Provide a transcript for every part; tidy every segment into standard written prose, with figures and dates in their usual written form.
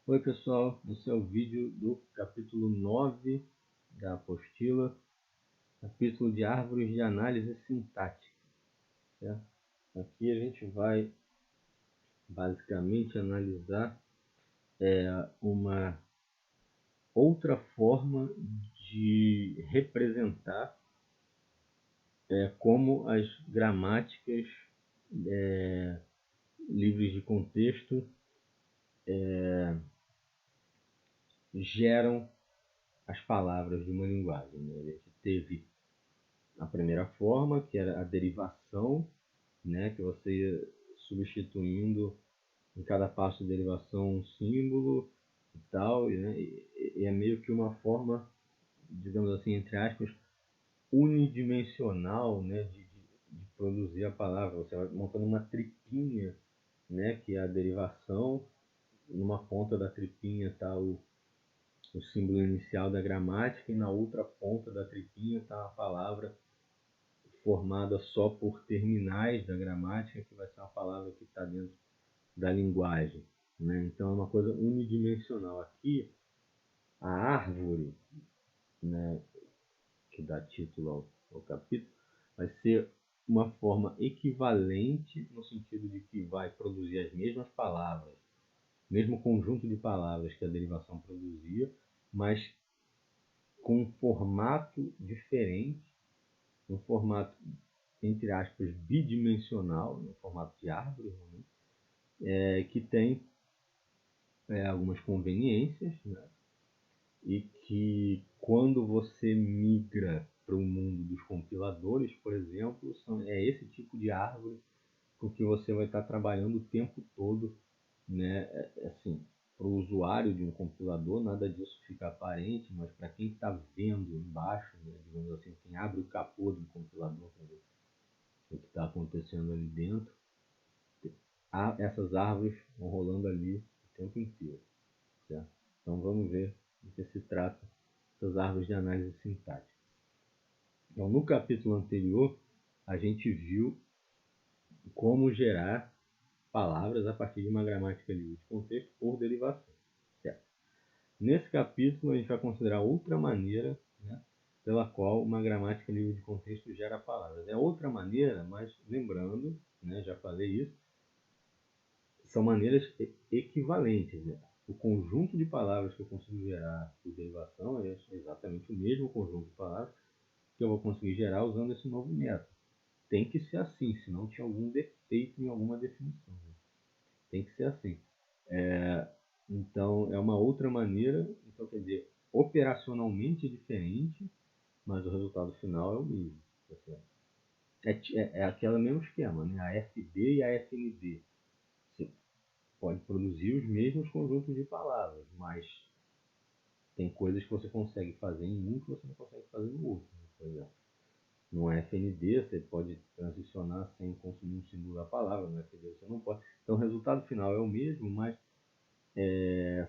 Oi pessoal, esse é o vídeo do capítulo 9 da apostila, capítulo de árvores de análise sintática. Certo? Aqui a gente vai basicamente analisar uma outra forma de representar como as gramáticas livres de contexto geram as palavras de uma linguagem. Né? A gente teve a primeira forma, que era a derivação, né? Que você ia substituindo em cada passo de derivação um símbolo e tal, né? E é meio que uma forma, digamos assim, entre aspas, unidimensional, né? De produzir a palavra. Você vai montando uma tripinha, né? Que é a derivação. Numa ponta da tripinha está o símbolo inicial da gramática e na outra ponta da tripinha está a palavra formada só por terminais da gramática, que vai ser uma palavra que está dentro da linguagem. Né? Então é uma coisa unidimensional. Aqui, a árvore, né, que dá título ao capítulo, vai ser uma forma equivalente, no sentido de que vai produzir as mesmas palavras, mesmo conjunto de palavras que a derivação produzia, mas com um formato diferente, um formato, entre aspas, bidimensional, no formato de árvore, que tem algumas conveniências, né? E que quando você migra para o mundo dos compiladores, por exemplo, é esse tipo de árvore com que você vai estar trabalhando o tempo todo, né? Assim, para o usuário de um compilador, nada disso fica aparente, mas para quem está vendo embaixo, né, digamos assim, quem abre o capô do compilador para ver o que está acontecendo ali dentro, essas árvores vão rolando ali o tempo inteiro. Certo? Então vamos ver do que se trata essas árvores de análise sintática. Então, no capítulo anterior, a gente viu como gerar palavras a partir de uma gramática livre de contexto por derivação. Certo? Nesse capítulo, a gente vai considerar outra maneira, né, pela qual uma gramática livre de contexto gera palavras. É outra maneira, mas lembrando, né, já falei isso, são maneiras equivalentes. Né? O conjunto de palavras que eu consigo gerar por derivação é exatamente o mesmo conjunto de palavras que eu vou conseguir gerar usando esse novo método. Tem que ser assim, senão tinha algum defeito em alguma definição. Né? Tem que ser assim. Então, é uma outra maneira, então quer dizer, operacionalmente diferente, mas o resultado final é o mesmo. Tá certo? É aquele mesmo esquema, né? A FD e a FND. Você pode produzir os mesmos conjuntos de palavras, mas tem coisas que você consegue fazer em um que você não consegue fazer no outro. Né? Por exemplo, no FND você pode transicionar sem consumir um símbolo da palavra, no FD você não pode. Então o resultado final é o mesmo, mas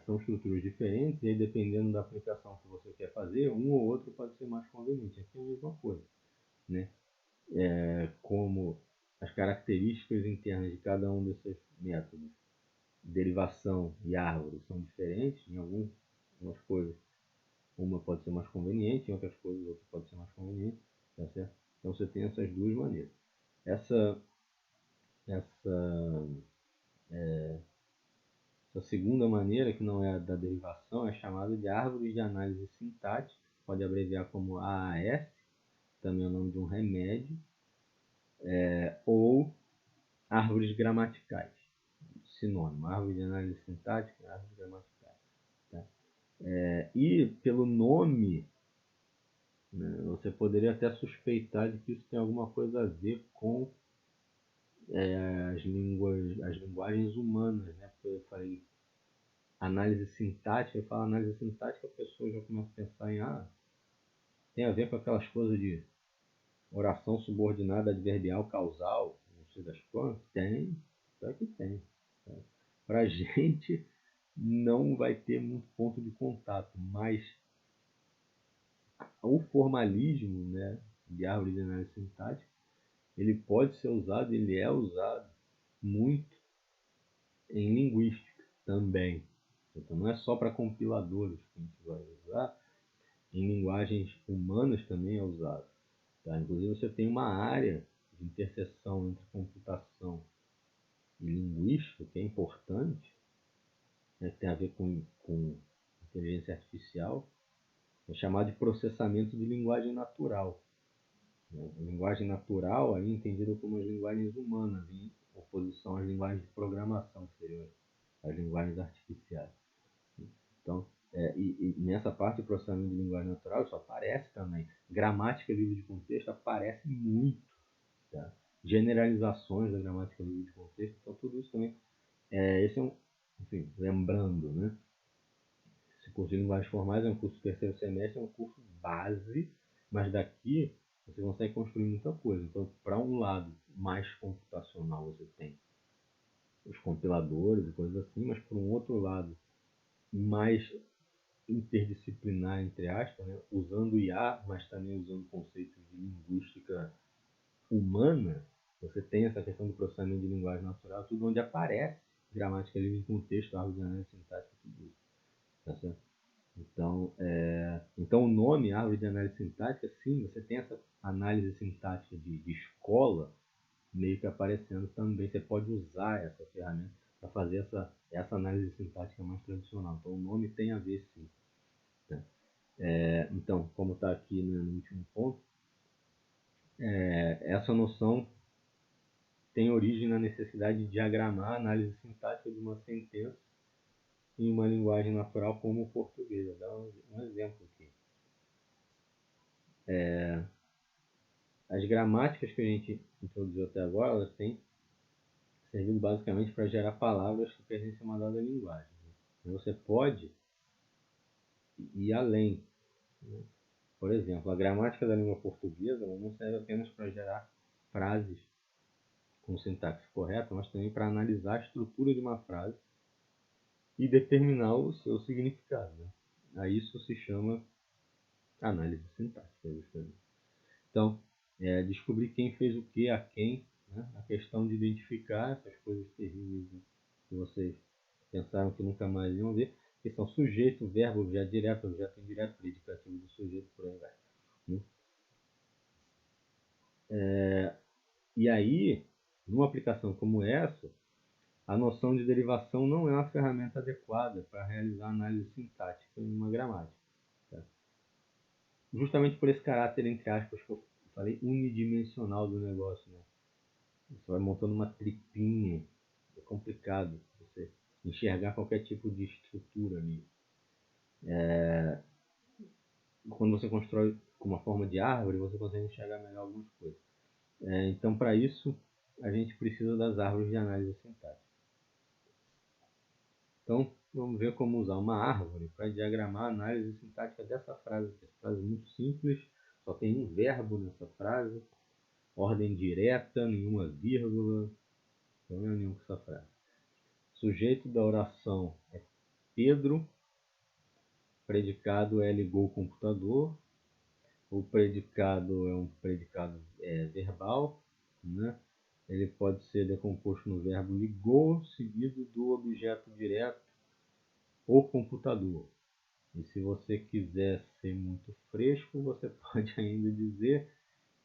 são estruturas diferentes e aí, dependendo da aplicação que você quer fazer, um ou outro pode ser mais conveniente. Aqui é a mesma coisa. Né? Como as características internas de cada um desses métodos, derivação e árvore, são diferentes em algumas coisas. Uma pode ser mais conveniente, em outras coisas outra pode ser mais conveniente. Tá certo? Então você tem essas duas maneiras. Essa, essa, essa segunda maneira, que não é a da derivação, é chamada de árvore de análise sintática, pode abreviar como AAS, também é o nome de um remédio, ou árvores gramaticais, sinônimo, árvore de análise sintática, árvores gramaticais. Tá? E pelo nome, né, você poderia até suspeitar de que isso tem alguma coisa a ver com as linguagens humanas, né? Porque eu falei análise sintática, eu falo análise sintática, a pessoa já começa a pensar em tem a ver com aquelas coisas de oração subordinada adverbial causal, não sei das quantas. Tem, só que tem. Para a gente não vai ter muito ponto de contato, mas o formalismo, né, de árvore de análise sintática, ele pode ser usado, ele é usado muito em linguística também. Então não é só para compiladores que a gente vai usar, em linguagens humanas também é usado. Tá? Inclusive você tem uma área de interseção entre computação e linguística que é importante, né, que tem a ver com inteligência artificial, é chamado de processamento de linguagem natural. A linguagem natural aí entendida como as linguagens humanas, em oposição às linguagens de programação, que seriam as linguagens artificiais. Então, e nessa parte do processamento de linguagem natural, isso aparece também. Gramática livre de contexto aparece muito. Tá? Generalizações da gramática livre de contexto, então tudo isso também. Esse é um, enfim, lembrando, né? Esse curso de linguagens formais é um curso do terceiro semestre, é um curso base, mas daqui você consegue construir muita coisa. Então, para um lado mais computacional, você tem os compiladores e coisas assim, mas por um outro lado mais interdisciplinar, entre aspas, né? Usando IA, mas também usando conceitos de linguística humana, você tem essa questão do processamento de linguagem natural, tudo onde aparece gramática livre de contexto, árvore de análise sintática, tudo isso. Tá certo? Então o nome árvore de análise sintática, sim, você tem essa análise sintática de escola meio que aparecendo também. Você pode usar essa ferramenta para fazer essa análise sintática mais tradicional. Então o nome tem a ver, sim. Tá? Então, como está aqui, né, no último ponto, essa noção tem origem na necessidade de diagramar a análise sintática de uma sentença em uma linguagem natural como o português. Vou dar um exemplo aqui. As gramáticas que a gente introduziu até agora, elas têm servido basicamente para gerar palavras que pertencem a uma dada linguagem. Né? Você pode ir além. Né? Por exemplo, a gramática da língua portuguesa não serve apenas para gerar frases com sintaxe correta, mas também para analisar a estrutura de uma frase e determinar o seu significado. Né? A isso se chama análise sintática, justamente. Então, descobrir quem fez o que a quem, né? A questão de identificar essas coisas terríveis, né? Que vocês pensaram que nunca mais iam ver, que são sujeito, verbo, objeto direto, objeto indireto, predicativo do sujeito, por aí vai. Né? E aí, numa aplicação como essa, a noção de derivação não é uma ferramenta adequada para realizar análise sintática em uma gramática. Tá? Justamente por esse caráter, entre aspas, que eu falei, unidimensional do negócio. Né? Você vai montando uma tripinha, é complicado você enxergar qualquer tipo de estrutura ali. Quando você constrói com uma forma de árvore, você consegue enxergar melhor algumas coisas. Então, para isso, a gente precisa das árvores de análise sintática. Então, vamos ver como usar uma árvore para diagramar a análise sintática dessa frase. Essa frase é muito simples, só tem um verbo nessa frase, ordem direta, nenhuma vírgula, problema nenhum com essa frase. Sujeito da oração é Pedro, predicado é ligou o computador, o predicado é um predicado verbal, né? Ele pode ser decomposto no verbo ligou, seguido do objeto direto, o computador. E se você quiser ser muito fresco, você pode ainda dizer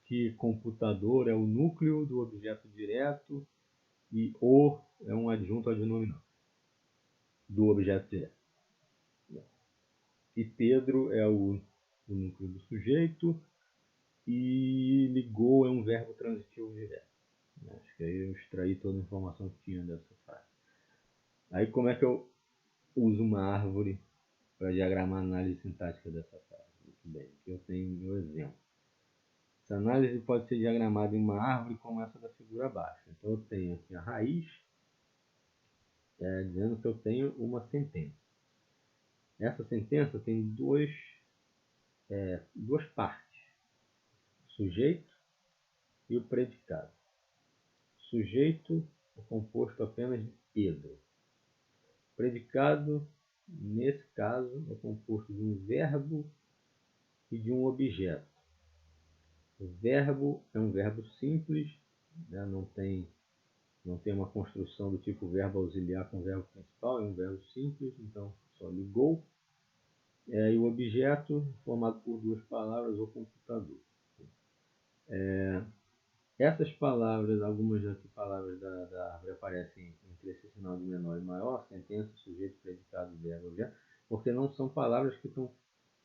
que computador é o núcleo do objeto direto e o é um adjunto adnominal do objeto direto. E Pedro é o núcleo do sujeito e ligou é um verbo transitivo direto. Acho que aí eu extraí toda a informação que tinha dessa frase. Aí como é que eu uso uma árvore para diagramar a análise sintática dessa frase? Muito bem, aqui eu tenho meu exemplo. Essa análise pode ser diagramada em uma árvore como essa da figura abaixo. Então eu tenho aqui a raiz, dizendo que eu tenho uma sentença. Essa sentença tem duas partes, o sujeito e o predicado. O sujeito é composto apenas de Pedro. O predicado, nesse caso, é composto de um verbo e de um objeto. O verbo é um verbo simples, né? Não tem não tem uma construção do tipo verbo auxiliar com verbo principal, é um verbo simples, então só ligou. E o objeto formado por duas palavras, o computador. Essas palavras, algumas das palavras da árvore aparecem entre esse sinal de menor e maior, sentença, sujeito, predicado, verbo, objeto, porque não são palavras que estão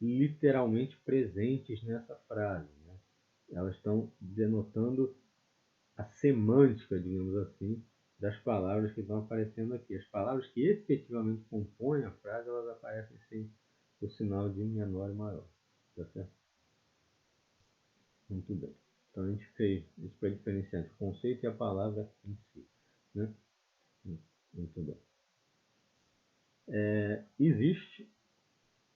literalmente presentes nessa frase, né? Elas estão denotando a semântica, digamos assim, das palavras que estão aparecendo aqui. As palavras que efetivamente compõem a frase, elas aparecem sem o sinal de menor e maior. Tá certo? Muito bem. Então a gente fez isso para diferenciar entre o conceito e a palavra em si. Né? Muito bem. Existe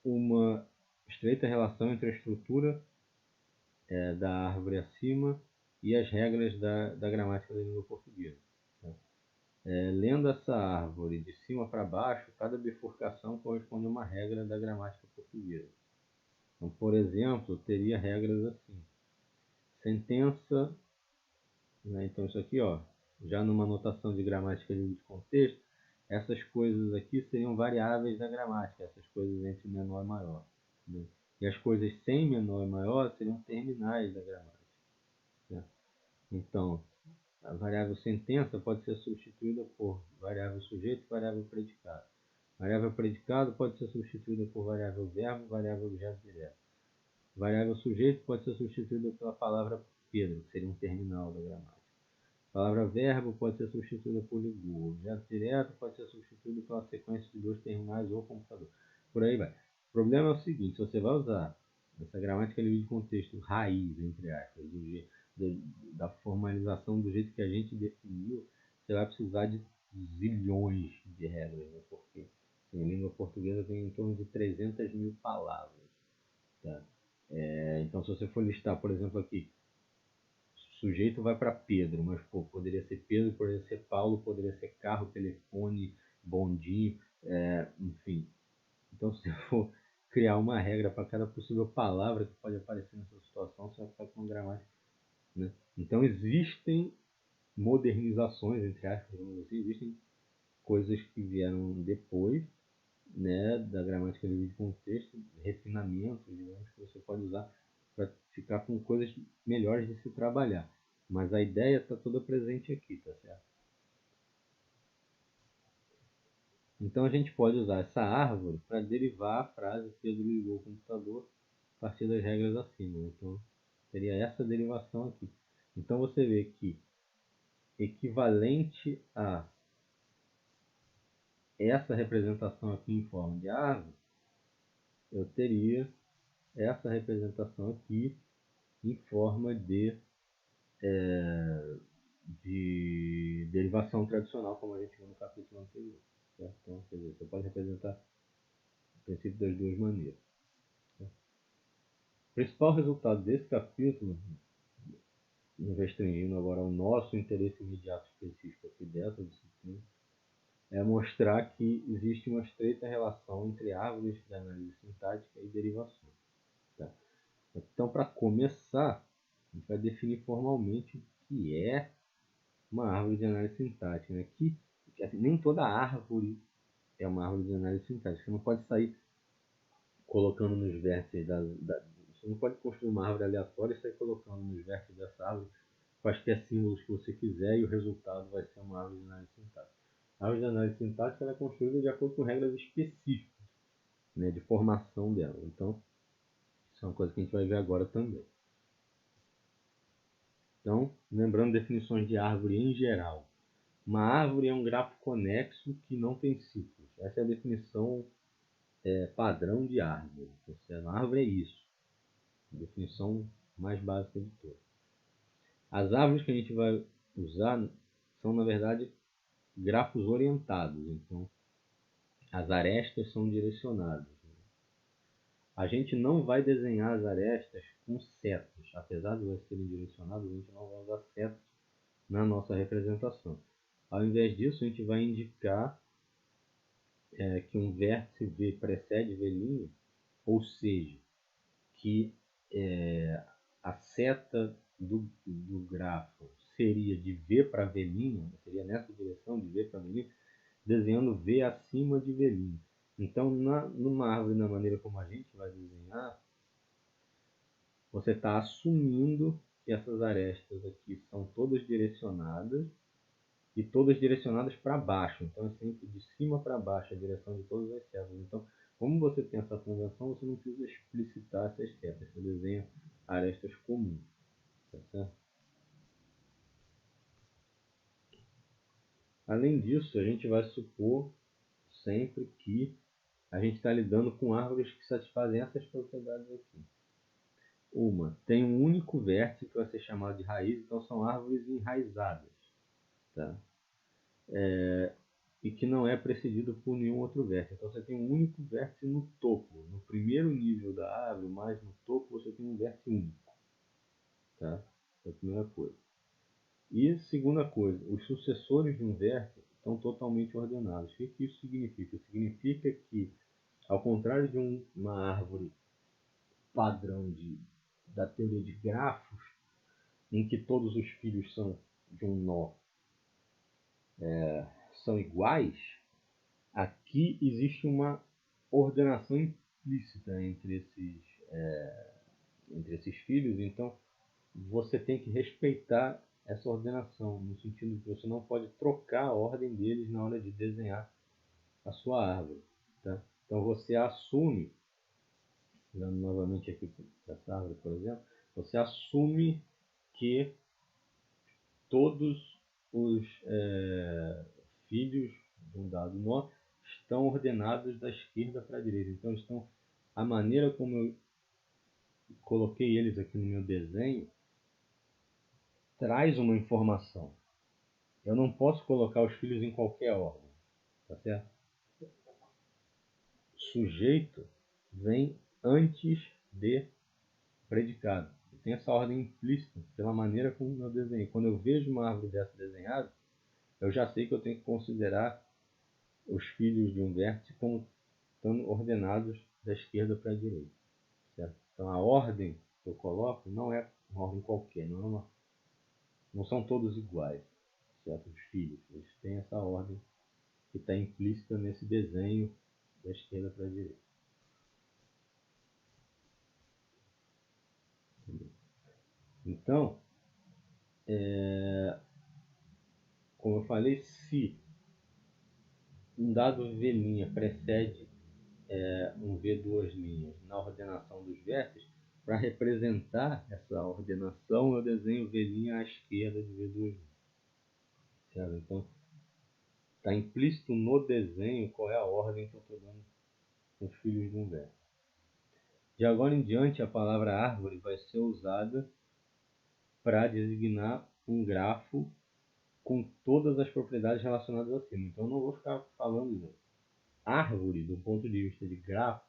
uma estreita relação entre a estrutura da árvore acima e as regras da gramática da língua portuguesa. Tá? Lendo essa árvore de cima para baixo, cada bifurcação corresponde a uma regra da gramática portuguesa. Então, por exemplo, teria regras assim. Sentença, né? Então isso aqui, ó, já numa notação de gramática livre de contexto, essas coisas aqui seriam variáveis da gramática, essas coisas entre menor e maior. Né? E as coisas sem menor e maior seriam terminais da gramática. Né? Então, a variável sentença pode ser substituída por variável sujeito e variável predicado. Variável predicado pode ser substituída por variável verbo, variável objeto direto. Variável sujeito pode ser substituída pela palavra Pedro, que seria um terminal da gramática. A palavra verbo pode ser substituída por ligou. O objeto direto pode ser substituído pela sequência de dois terminais ou computador. Por aí vai. O problema é o seguinte, se você vai usar essa gramática livre de contexto raiz, entre aspas, da formalização do jeito que a gente definiu, você vai precisar de zilhões de regras, né? Porque a língua portuguesa tem em torno de 300 mil palavras. Tá? Então, se você for listar, por exemplo, aqui, sujeito vai para Pedro, mas pô, poderia ser Pedro, poderia ser Paulo, poderia ser carro, telefone, bondinho, enfim. Então, se você for criar uma regra para cada possível palavra que pode aparecer nessa situação, você vai ficar com uma gramática. Né? Então, existem modernizações, entre aspas, assim, existem coisas que vieram depois, né, da gramática livre de contexto, refinamentos, digamos, que você pode usar para ficar com coisas melhores de se trabalhar. Mas a ideia está toda presente aqui, tá certo? Então a gente pode usar essa árvore para derivar a frase Pedro ligou o computador a partir das regras acima. Então seria essa derivação aqui. Então você vê que equivalente a essa representação aqui em forma de árvore, eu teria essa representação aqui em forma de derivação tradicional, como a gente viu no capítulo anterior. Certo? Então, quer dizer, você pode representar o princípio das duas maneiras. Certo? O principal resultado desse capítulo, nos restringindo agora ao nosso interesse imediato específico aqui dessa disciplina, é mostrar que existe uma estreita relação entre árvores de análise sintática e derivações. Certo? Então, para começar, a gente vai definir formalmente o que é uma árvore de análise sintática. Né? Que nem toda árvore é uma árvore de análise sintática. Você não pode sair colocando nos vértices você não pode construir uma árvore aleatória e sair colocando nos vértices dessa árvore quaisquer símbolos que você quiser e o resultado vai ser uma árvore de análise sintática. A árvore de análise sintática é construída de acordo com regras específicas, né, de formação dela. Então, isso é uma coisa que a gente vai ver agora também. Então, lembrando definições de árvore em geral. Uma árvore é um grafo conexo que não tem ciclos. Essa é a definição padrão de árvore. A árvore é isso. A definição mais básica de todas. As árvores que a gente vai usar são, na verdade, grafos orientados. Então, as arestas são direcionadas. A gente não vai desenhar as arestas com setas. Apesar de elas serem direcionadas, a gente não vai usar setas na nossa representação. Ao invés disso, a gente vai indicar que um vértice V precede V', ou seja, que a seta do grafo seria de V para velhinha, seria nessa direção de V para velhinha, desenhando V acima de velhinha. Então, numa árvore, na maneira como a gente vai desenhar, você está assumindo que essas arestas aqui são todas direcionadas e todas direcionadas para baixo. Então, é sempre de cima para baixo a direção de todas as setas. Então, como você tem essa convenção, você não precisa explicitar essas setas. Você desenha arestas comuns. Tá certo? Além disso, a gente vai supor sempre que a gente está lidando com árvores que satisfazem essas propriedades aqui. Uma tem um único vértice que vai ser chamado de raiz, então são árvores enraizadas, tá? E que não é precedido por nenhum outro vértice. Então você tem um único vértice no topo. No primeiro nível da árvore, mais no topo, você tem um vértice único. Tá? Essa é a primeira coisa. E segunda coisa, os sucessores de um vértice estão totalmente ordenados. O que isso significa? Significa que, ao contrário de uma árvore padrão da teoria de grafos, em que todos os filhos são de um nó são iguais, aqui existe uma ordenação implícita entre esses filhos, então você tem que respeitar essa ordenação, no sentido de que você não pode trocar a ordem deles na hora de desenhar a sua árvore. Tá? Então você assume, olhando novamente aqui para essa árvore, por exemplo, você assume que todos os filhos de um dado nó estão ordenados da esquerda para a direita. Então, a maneira como eu coloquei eles aqui no meu desenho traz uma informação. Eu não posso colocar os filhos em qualquer ordem, tá certo? Sujeito vem antes de predicado. Tem essa ordem implícita pela maneira como eu desenhei. Quando eu vejo uma árvore dessa desenhada, eu já sei que eu tenho que considerar os filhos de um vértice como estando ordenados da esquerda para a direita. Certo? Então a ordem que eu coloco não é uma ordem qualquer, não são todos iguais, certo? Os filhos, eles têm essa ordem que está implícita nesse desenho da esquerda para a direita. Então, como eu falei, se um dado V' precede um V duas linhas na ordenação dos vértices, para representar essa ordenação, eu desenho V' à esquerda de V duas linhas. Certo? Então, está implícito no desenho qual é a ordem que eu estou dando com os filhos de um vértice. De agora em diante, a palavra árvore vai ser usada para designar um grafo com todas as propriedades relacionadas acima. Então, eu não vou ficar falando de árvore do ponto de vista de grafo,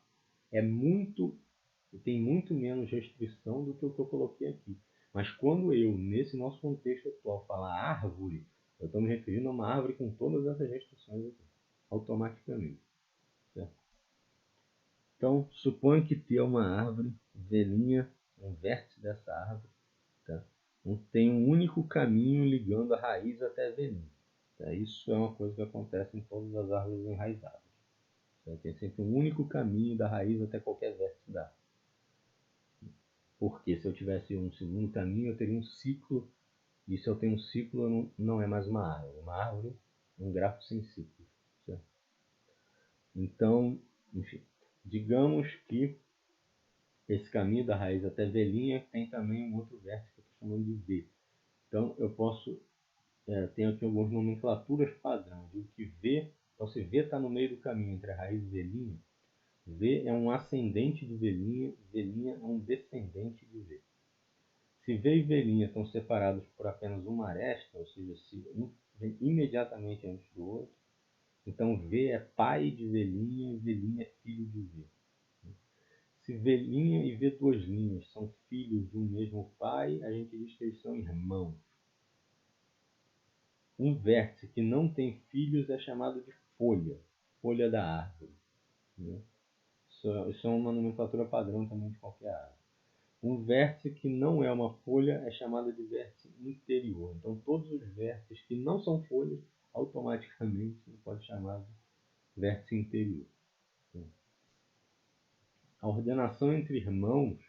tem muito menos restrição do que o que eu coloquei aqui. Mas quando eu, nesse nosso contexto atual, falar árvore, eu estou me referindo a uma árvore com todas essas restrições aqui, automaticamente. Certo? Então, suponha que tem uma árvore, velhinha, um vértice dessa árvore, tá? Tem um único caminho ligando a raiz até a velhinha. Tá? Isso é uma coisa que acontece em todas as árvores enraizadas. Tá? Tem sempre um único caminho da raiz até qualquer vértice da árvore. Porque se eu tivesse um segundo caminho, eu teria um ciclo. E se eu tenho um ciclo, não é mais uma árvore. Uma árvore é um grafo sem ciclo. Certo? Então, enfim, digamos que esse caminho da raiz até velhinha tem também um outro vértice que eu estou chamando de V. Então, eu posso... tenho aqui algumas nomenclaturas padrão. Digo que V... Então, se V está no meio do caminho entre a raiz e velhinha, V é um ascendente de velhinha, velhinha é um descendente de V. Se V e velhinha estão separados por apenas uma aresta, ou seja, se um vem imediatamente antes do outro, então V é pai de velhinha e velhinha é filho de V. Se velhinha e V duas linhas são filhos de um mesmo pai, a gente diz que eles são irmãos. Um vértice que não tem filhos é chamado de folha, folha da árvore. Né? Isso é uma nomenclatura padrão também de qualquer árvore. Um vértice que não é uma folha é chamado de vértice interior. Então, todos os vértices que não são folhas, automaticamente você pode chamar de vértice interior. A ordenação entre irmãos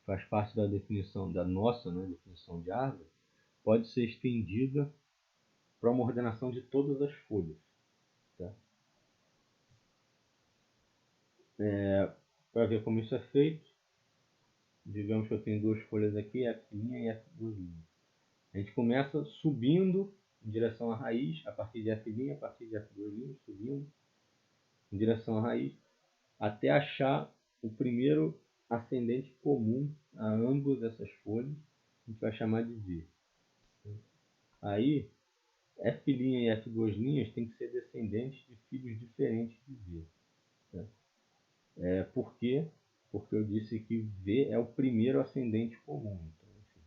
faz parte da definição da nossa, né, definição de árvore, pode ser estendida para uma ordenação de todas as folhas. Tá? Para ver como isso é feito, digamos que eu tenho duas folhas aqui, F' e F'. A gente começa subindo em direção à raiz, a partir de F', a partir de F', subindo em direção à raiz, até achar o primeiro ascendente comum a ambas essas folhas, a gente vai chamar de V. Aí, F' e F' tem que ser descendentes de filhos diferentes de V. Tá? Por quê? Porque eu disse que V é o primeiro ascendente comum. Então, assim,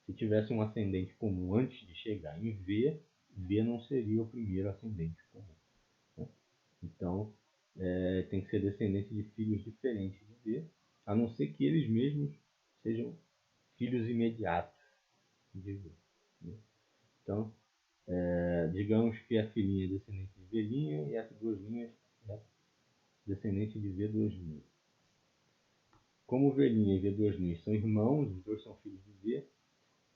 se tivesse um ascendente comum antes de chegar em V, V não seria o primeiro ascendente comum. Tá? Então, tem que ser descendente de filhos diferentes de V, a não ser que eles mesmos sejam filhos imediatos de V. Né? Então, digamos que F' é descendente de V' e F' é descendente de V'. Como V' e V' são irmãos, os dois são filhos de V,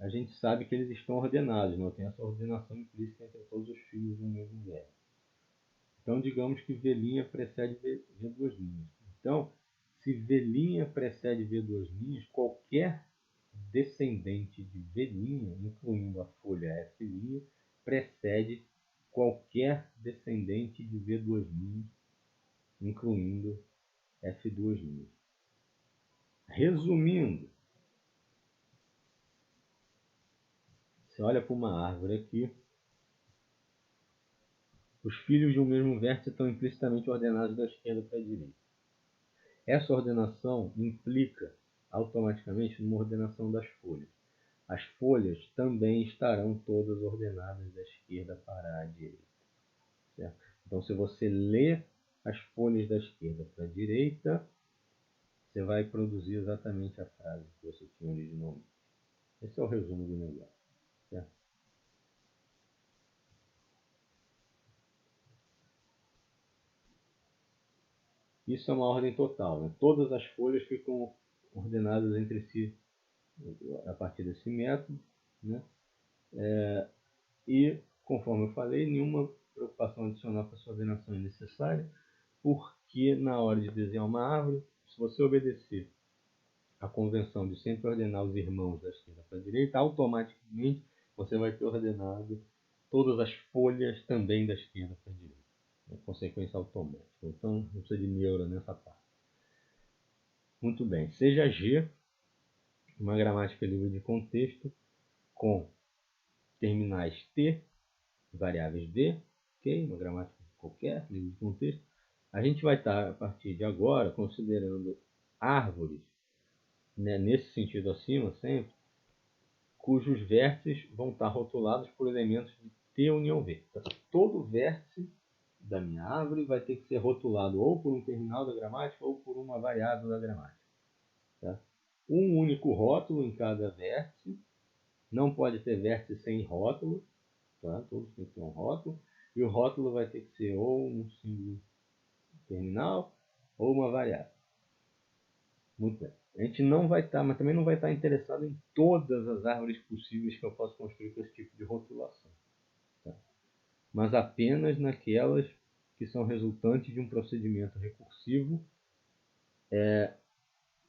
a gente sabe que eles estão ordenados, não tem essa ordenação implícita entre todos os filhos do mesmo vértice. Então, digamos que V' precede V'. Então, se V' precede V', qualquer descendente de V', incluindo a folha F', precede qualquer descendente de V', incluindo F'. Resumindo, você olha para uma árvore aqui, os filhos de um mesmo vértice estão implicitamente ordenados da esquerda para a direita. Essa ordenação implica automaticamente numa ordenação das folhas. As folhas também estarão todas ordenadas da esquerda para a direita. Certo? Então, se você lê as folhas da esquerda para a direita, você vai produzir exatamente a frase que você tinha originalmente. Esse é o resumo do negócio. Certo? Isso é uma ordem total. Né? Todas as folhas ficam ordenadas entre si a partir desse método. Né? E, conforme eu falei, nenhuma preocupação adicional para sua ordenação é necessária, porque na hora de desenhar uma árvore, se você obedecer a convenção de sempre ordenar os irmãos da esquerda para a direita, automaticamente você vai ter ordenado todas as folhas também da esquerda para a direita. É consequência automática. Então, não precisa de neura nessa parte. Muito bem. Seja G uma gramática livre de contexto com terminais T, variáveis D, ok? Uma gramática qualquer, livre de contexto. A gente vai estar, a partir de agora, considerando árvores, né, nesse sentido acima sempre, cujos vértices vão estar rotulados por elementos de T união V. Então, todo vértice da minha árvore vai ter que ser rotulado ou por um terminal da gramática ou por uma variável da gramática. Tá? Um único rótulo em cada vértice. Não pode ter vértice sem rótulo. Tá? Todos têm que ter um rótulo. E o rótulo vai ter que ser ou um símbolo terminal ou uma variável. Muito bem. A gente não vai estar, mas também não vai estar interessado em todas as árvores possíveis que eu posso construir com esse tipo de rotulação. Tá? Mas apenas naquelas que são resultantes de um procedimento recursivo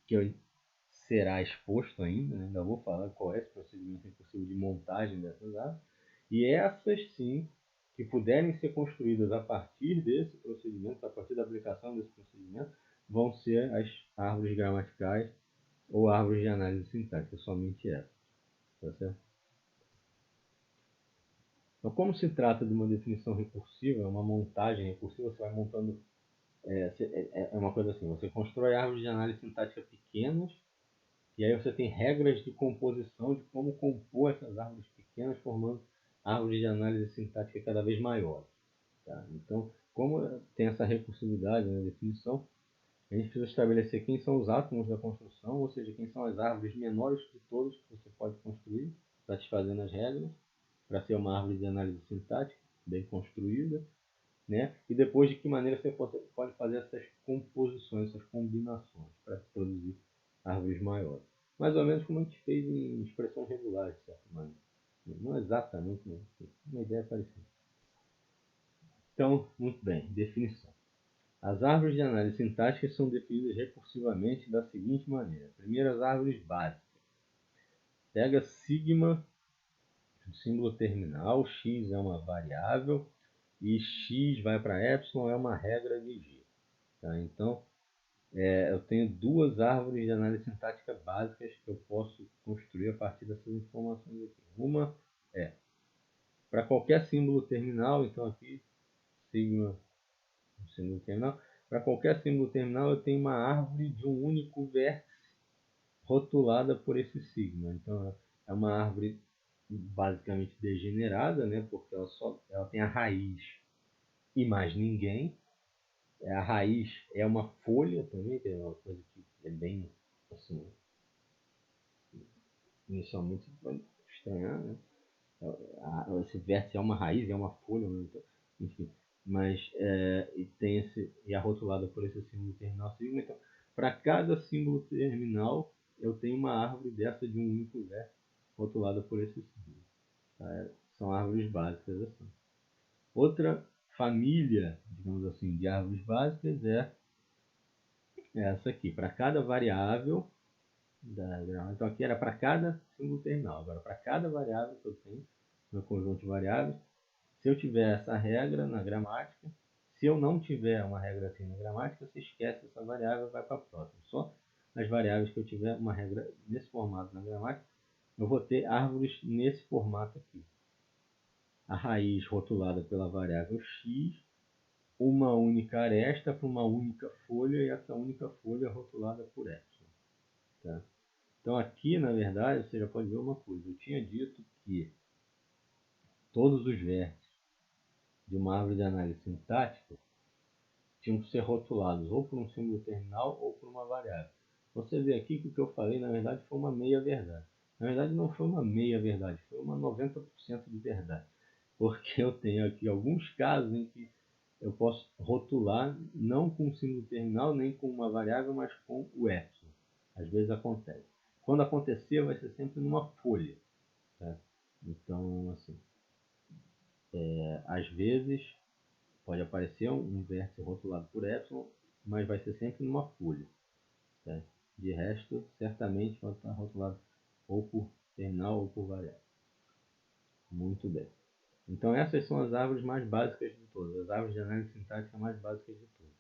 que será exposto ainda, né? Ainda vou falar qual é esse procedimento recursivo de montagem dessas árvores. E essas sim, que puderem ser construídas a partir desse procedimento, a partir da aplicação desse procedimento, vão ser as árvores gramaticais ou árvores de análise sintática, somente essas. Tá certo? Então, como se trata de uma definição recursiva, uma montagem recursiva, você vai montando. É uma coisa assim: você constrói árvores de análise sintática pequenas, e aí você tem regras de composição de como compor essas árvores pequenas, formando árvores de análise sintática cada vez maiores. Tá? Então, como tem essa recursividade na definição, a gente precisa estabelecer quem são os átomos da construção, ou seja, quem são as árvores menores de todos que você pode construir, satisfazendo as regras, para ser uma árvore de análise sintática, bem construída, né? E depois de que maneira você pode fazer essas composições, essas combinações, para produzir árvores maiores. Mais ou menos como a gente fez em expressões regulares, de certa maneira. Não exatamente, mas uma ideia parecida. Então, muito bem, definição. As árvores de análise sintática são definidas recursivamente da seguinte maneira. Primeiro, as árvores básicas. Pega sigma, o símbolo terminal, x é uma variável, e x vai para epsilon, é uma regra de G. Tá? Então, eu tenho duas árvores de análise sintática básicas que eu posso construir a partir dessas informações aqui. Uma é, para qualquer símbolo terminal, então aqui, sigma, símbolo terminal, para qualquer símbolo terminal eu tenho uma árvore de um único vértice rotulada por esse sigma. Então é uma árvore basicamente degenerada, né? Porque ela tem a raiz e mais ninguém. A raiz é uma folha também, que é uma coisa que é bem assim, inicialmente você pode estranhar, né? Esse vértice é uma raiz, é uma folha, então, enfim. Mas e a rotulada por esse símbolo terminal sigma. Então, para cada símbolo terminal, eu tenho uma árvore dessa de um único vértice rotulada por esse símbolo. Tá? São árvores básicas assim. Outra família, digamos assim, de árvores básicas é essa aqui. Para cada variável então aqui era para cada símbolo terminal. Agora, para cada variável que eu tenho, meu conjunto de variáveis, se eu tiver essa regra na gramática, se eu não tiver uma regra assim na gramática, você esquece essa variável e vai para a próxima. Só as variáveis que eu tiver uma regra nesse formato na gramática, eu vou ter árvores nesse formato aqui. A raiz rotulada pela variável x, uma única aresta para uma única folha e essa única folha rotulada por epsilon. Tá? Então aqui, na verdade, você já pode ver uma coisa. Eu tinha dito que todos os vértices de uma árvore de análise sintática tinham que ser rotulados ou por um símbolo terminal ou por uma variável. Você vê aqui que o que eu falei, na verdade, foi uma meia-verdade. Na verdade, não foi uma meia-verdade, foi uma 90% de verdade. Porque eu tenho aqui alguns casos em que eu posso rotular não com um símbolo terminal nem com uma variável, mas com o epsilon. Às vezes acontece. Quando acontecer, vai ser sempre numa folha. Tá? Então, assim, às vezes pode aparecer um vértice rotulado por epsilon, mas vai ser sempre numa folha. Tá? De resto, certamente pode estar rotulado ou por terminal ou por variável. Muito bem. Então essas são as árvores mais básicas de todas, as árvores de análise sintática mais básicas de todas.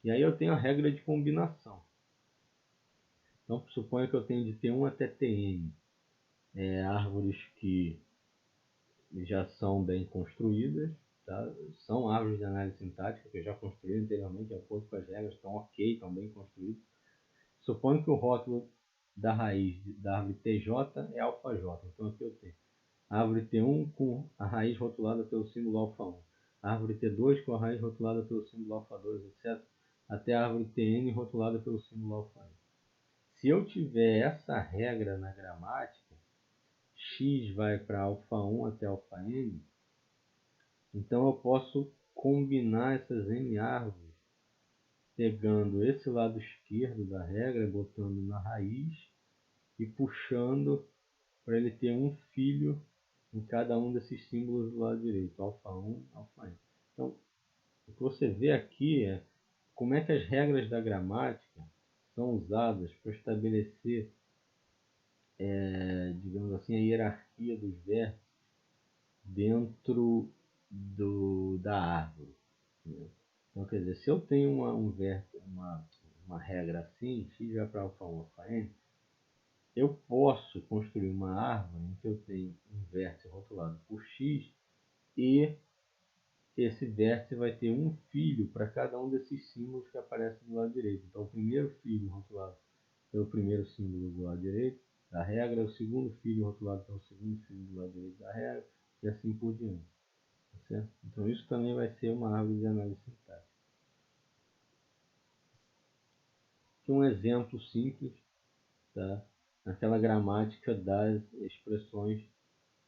E aí eu tenho a regra de combinação. Então suponha que eu tenho de T1 até Tn árvores que já são bem construídas, tá? São árvores de análise sintática que eu já construí anteriormente, de acordo com as regras, estão ok, estão bem construídas. Suponho que o rótulo da raiz da árvore TJ é αj. Então aqui eu tenho a árvore T1 com a raiz rotulada pelo símbolo α1, a árvore T2 com a raiz rotulada pelo símbolo α2, etc. Até a árvore Tn rotulada pelo símbolo αn. Se eu tiver essa regra na gramática, x vai para α1 até αn, então eu posso combinar essas n árvores pegando esse lado esquerdo da regra, botando na raiz e puxando para ele ter um filho em cada um desses símbolos do lado direito, α1, αn. Então, o que você vê aqui é como é que as regras da gramática são usadas para estabelecer, digamos assim, a hierarquia dos vértices dentro da árvore. Né? Então, quer dizer, se eu tenho uma regra assim, x vai para α1, αn, eu posso construir uma árvore em que eu tenho um vértice rotulado por x e esse vértice vai ter um filho para cada um desses símbolos que aparecem do lado direito. Então, o primeiro filho rotulado pelo primeiro símbolo do lado direito da regra, o segundo filho rotulado pelo segundo filho do lado direito da regra, e assim por diante. Tá certo? Então, isso também vai ser uma árvore de análise sintática. Aqui um exemplo simples, tá? Naquela gramática das expressões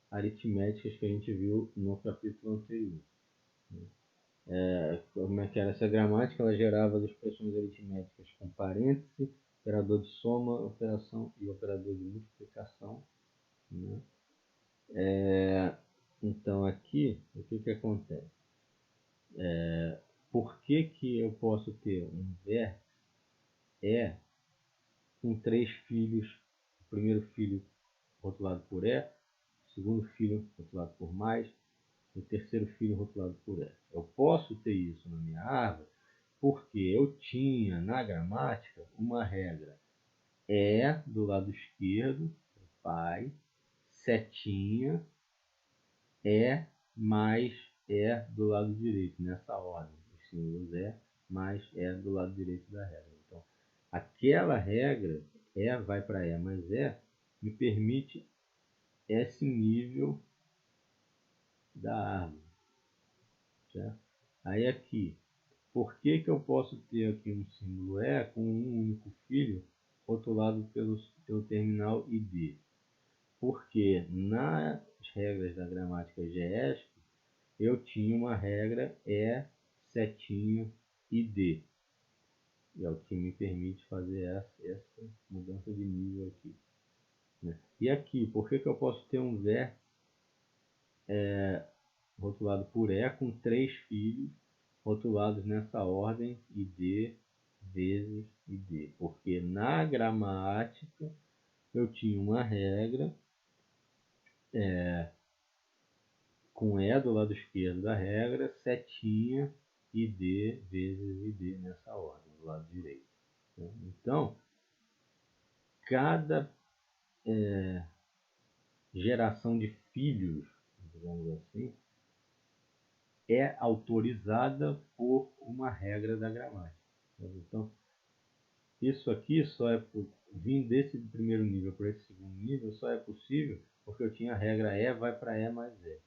aritméticas que a gente viu no capítulo anterior. Como é que era essa gramática? Ela gerava as expressões aritméticas com parêntese, operador de soma, operação e operador de multiplicação, né? Então aqui, o que acontece? Por que eu posso ter um vértice E com 3 filhos, o primeiro filho rotulado por E, o segundo filho rotulado por mais, e o terceiro filho rotulado por E? Eu posso ter isso na minha árvore porque eu tinha na gramática uma regra E do lado esquerdo, pai, setinha, E mais E do lado direito, nessa ordem. Os símbolos E mais E do lado direito da regra. Então, aquela regra, E vai para E mais E, me permite esse nível da árvore. Certo? Aí aqui, por que eu posso ter aqui um símbolo E com um único filho rotulado pelo terminal ID? Porque nas regras da gramática GESP, eu tinha uma regra E, setinha e D. E é o que me permite fazer essa mudança de nível aqui, né? E aqui, por que eu posso ter um vértice rotulado por E com 3 filhos rotulados nessa ordem ID vezes ID? Porque na gramática eu tinha uma regra com E do lado esquerdo da regra, setinha, ID vezes ID nessa ordem, do lado direito. Então, cada geração de filhos, digamos assim, é autorizada por uma regra da gramática. Então, isso aqui só é vir desse primeiro nível para esse segundo nível só é possível porque eu tinha a regra E vai para E mais E.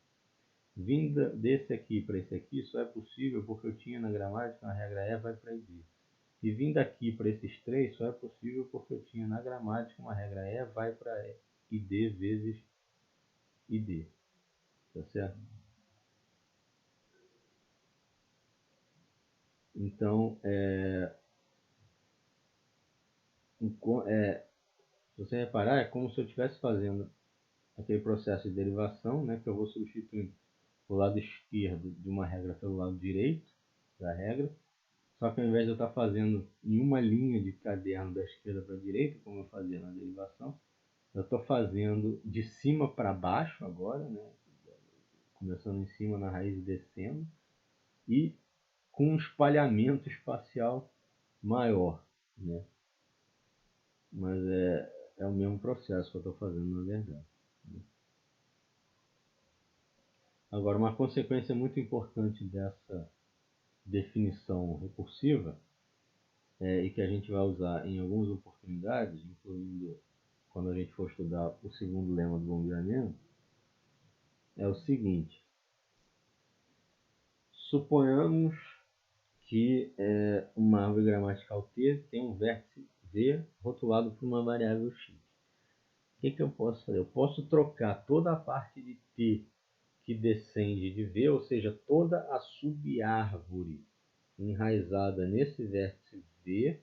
Vinda desse aqui para esse aqui só é possível porque eu tinha na gramática a regra E vai para ID. E vindo aqui para esses três só é possível porque eu tinha na gramática uma regra E vai para ID vezes ID. Tá certo? Então, se você reparar, é como se eu estivesse fazendo aquele processo de derivação, né, que eu vou substituindo o lado esquerdo de uma regra pelo lado direito da regra. Só que ao invés de eu estar fazendo em uma linha de caderno da esquerda para a direita, como eu fazia na derivação, eu estou fazendo de cima para baixo agora, né? Começando em cima na raiz e descendo, e com um espalhamento espacial maior, né? Mas é o mesmo processo que eu estou fazendo na verdade. Agora, uma consequência muito importante dessa definição recursiva e que a gente vai usar em algumas oportunidades, incluindo quando a gente for estudar o segundo lema do bombeamento, é o seguinte: suponhamos que uma árvore gramatical T tem um vértice V rotulado por uma variável X. O que eu posso fazer? Eu posso trocar toda a parte de T que descende de V, ou seja, toda a subárvore enraizada nesse vértice V,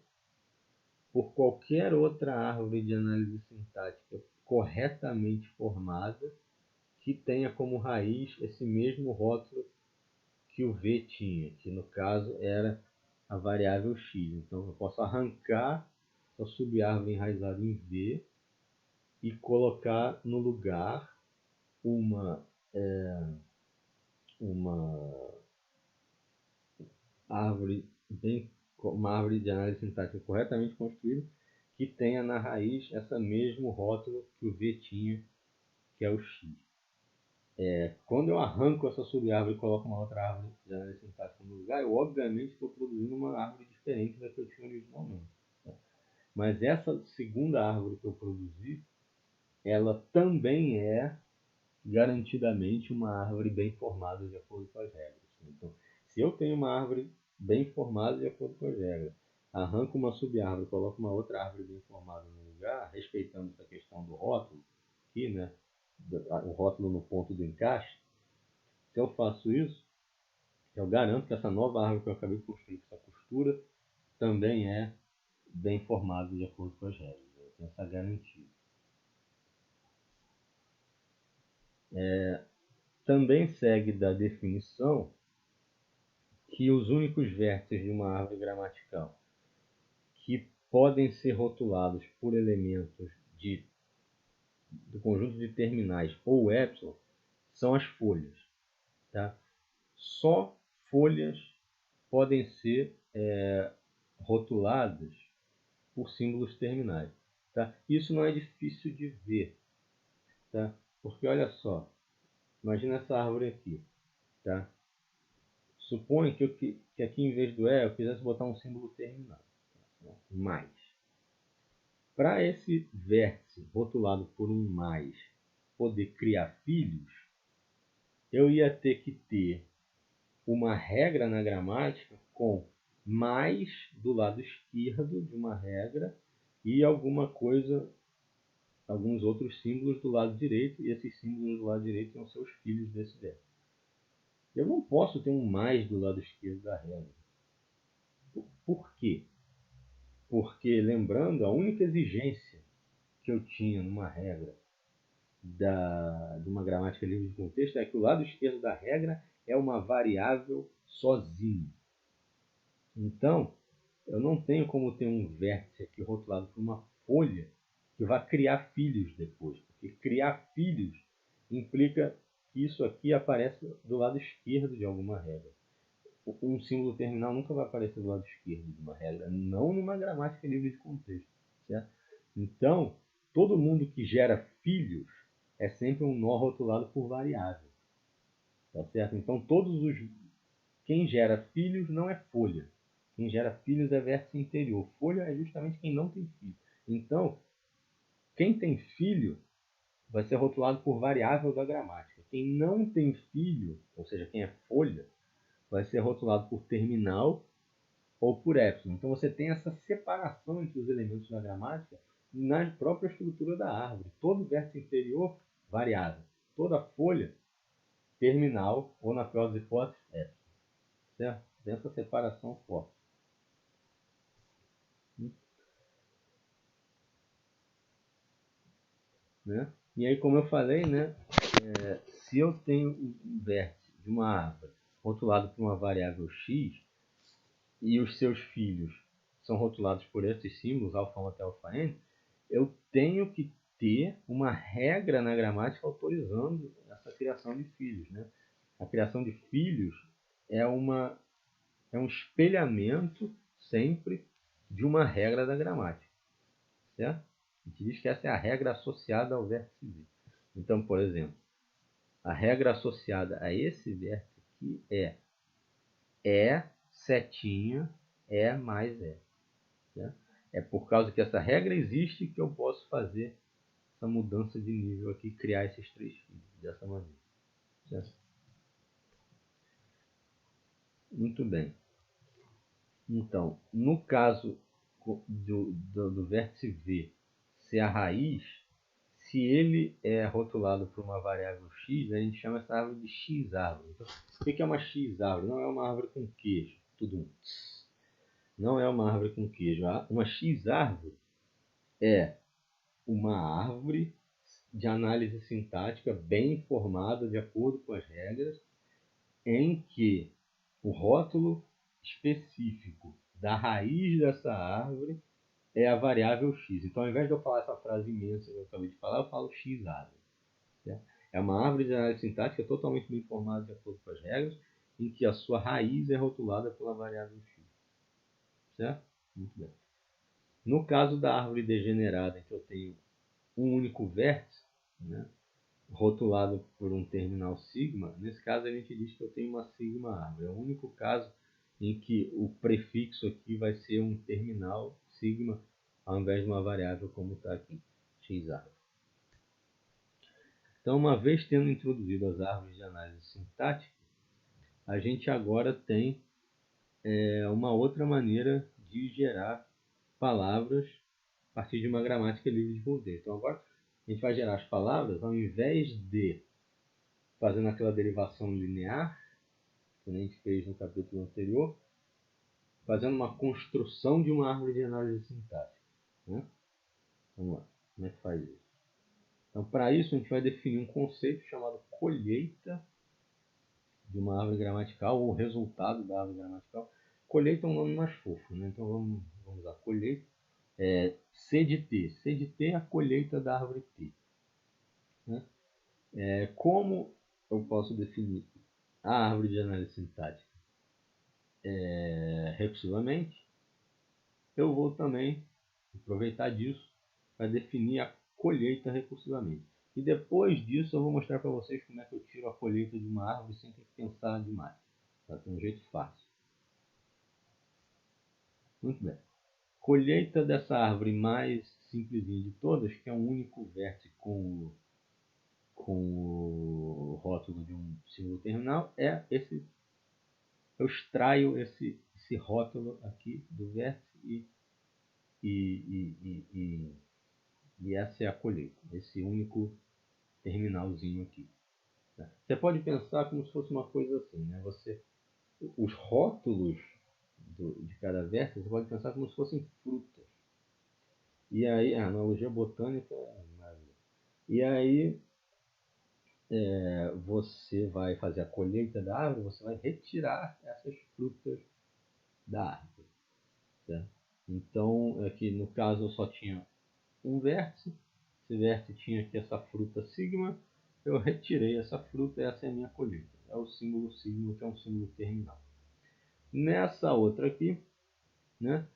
por qualquer outra árvore de análise sintática corretamente formada que tenha como raiz esse mesmo rótulo que o V tinha, que no caso era a variável x. Então eu posso arrancar a subárvore enraizada em V e colocar no lugar uma árvore uma árvore de análise sintática corretamente construída que tenha na raiz esse mesmo rótulo que o V tinha, que é o x. Quando eu arranco essa subárvore e coloco uma outra árvore de análise sintática no lugar, eu obviamente estou produzindo uma árvore diferente da que eu tinha originalmente. Mas essa segunda árvore que eu produzi, ela também é garantidamente uma árvore bem formada de acordo com as regras. Então, se eu tenho uma árvore bem formada de acordo com as regras, arranca uma sub-árvore, coloca uma outra árvore bem formada no lugar, respeitando essa questão do rótulo, aqui, né? O rótulo no ponto do encaixe. Se eu faço isso, eu garanto que essa nova árvore que eu acabei de construir, essa costura, também é bem formada de acordo com as regras. Eu tenho essa garantia. Também segue da definição que os únicos vértices de uma árvore gramatical que podem ser rotulados por elementos do conjunto de terminais ou epsilon são as folhas. Tá? Só folhas podem ser rotuladas por símbolos terminais. Tá? Isso não é difícil de ver. Tá? Porque olha só, imagina essa árvore aqui. Tá? Suponha que aqui em vez do eu quisesse botar um símbolo terminal. Mais. Para esse vértice rotulado por um mais poder criar filhos, eu ia ter que ter uma regra na gramática com mais do lado esquerdo de uma regra e alguma coisa, alguns outros símbolos do lado direito, e esses símbolos do lado direito são seus filhos desse vértice. Eu não posso ter um mais do lado esquerdo da regra. Por quê? Porque, lembrando, a única exigência que eu tinha numa regra de uma gramática livre de contexto é que o lado esquerdo da regra é uma variável sozinho. Então, eu não tenho como ter um vértice aqui rotulado por uma folha que vai criar filhos depois. Porque criar filhos implica que isso aqui aparece do lado esquerdo de alguma regra. Um símbolo terminal nunca vai aparecer do lado esquerdo de uma regra, não numa gramática livre de contexto. Certo? Então, todo mundo que gera filhos é sempre um nó rotulado por variável. Tá certo? Então, quem gera filhos não é folha. Quem gera filhos é vértice interior. Folha é justamente quem não tem filho. Então, quem tem filho vai ser rotulado por variável da gramática. Quem não tem filho, ou seja, quem é folha, vai ser rotulado por terminal ou por epsilon. Então você tem essa separação entre os elementos da gramática na própria estrutura da árvore. Todo vértice inferior, variável. Toda folha, terminal, ou na pior das hipóteses, epsilon. Certo? Tem essa separação forte. Né? E aí, como eu falei, né, se eu tenho um vértice de uma árvore rotulado por uma variável x e os seus filhos são rotulados por esses símbolos, alfa 1 até alfa n, eu tenho que ter uma regra na gramática autorizando essa criação de filhos. Né? A criação de filhos é um espelhamento sempre de uma regra da gramática. Certo? A gente diz que essa é a regra associada ao vértice V. Então, por exemplo, a regra associada a esse vértice aqui é setinha, mais E. Certo? É por causa que essa regra existe que eu posso fazer essa mudança de nível aqui, criar esses três filhos dessa maneira. Certo? Muito bem. Então, no caso do vértice V ser a raiz, se ele é rotulado por uma variável x, a gente chama essa árvore de x-árvore. Então, o que é uma x-árvore? Não é uma árvore com queijo. Tudo não é uma árvore com queijo. Uma x-árvore é uma árvore de análise sintática bem formada de acordo com as regras, em que o rótulo específico da raiz dessa árvore é a variável x. Então, ao invés de eu falar essa frase imensa que eu acabei de falar, eu falo x-árvore. Certo? É uma árvore de análise sintática totalmente bem formada de acordo com as regras, em que a sua raiz é rotulada pela variável x. Certo? Muito bem. No caso da árvore degenerada, em que eu tenho um único vértice, né, rotulado por um terminal sigma, nesse caso a gente diz que eu tenho uma sigma árvore. É o único caso em que o prefixo aqui vai ser um terminal sigma ao invés de uma variável como está aqui, x árvore. Então, uma vez tendo introduzido as árvores de análise sintática, a gente agora tem uma outra maneira de gerar palavras a partir de uma gramática livre de contexto. Então agora a gente vai gerar as palavras ao invés de fazendo aquela derivação linear, que a gente fez no capítulo anterior, fazendo uma construção de uma árvore de análise sintática. Né? Vamos lá, como é que faz isso? Então, para isso, a gente vai definir um conceito chamado colheita de uma árvore gramatical, ou resultado da árvore gramatical. Colheita é um nome mais fofo, né? Então vamos usar colheita. C de T. C de T é a colheita da árvore T. Né? Como eu posso definir a árvore de análise sintática recursivamente, eu vou também aproveitar disso para definir a colheita recursivamente. E depois disso eu vou mostrar para vocês como é que eu tiro a colheita de uma árvore sem ter que pensar demais. Tá? Tem um jeito fácil. Muito bem. Colheita dessa árvore mais simplesinha de todas, que é um único vértice com o rótulo de um símbolo terminal, eu extraio esse rótulo aqui do vértice e essa é a colheita, esse único terminalzinho aqui. Você pode pensar como se fosse uma coisa assim, né? Os rótulos de cada vértice, você pode pensar como se fossem frutas. E aí, a analogia botânica é maravilhosa. E aí, você vai fazer a colheita da árvore, você vai retirar essas frutas da árvore. Certo? Então, aqui no caso eu só tinha um vértice, esse vértice tinha aqui essa fruta sigma, eu retirei essa fruta, essa é a minha colheita. É o símbolo sigma, que é um símbolo terminal. Nessa outra aqui, né,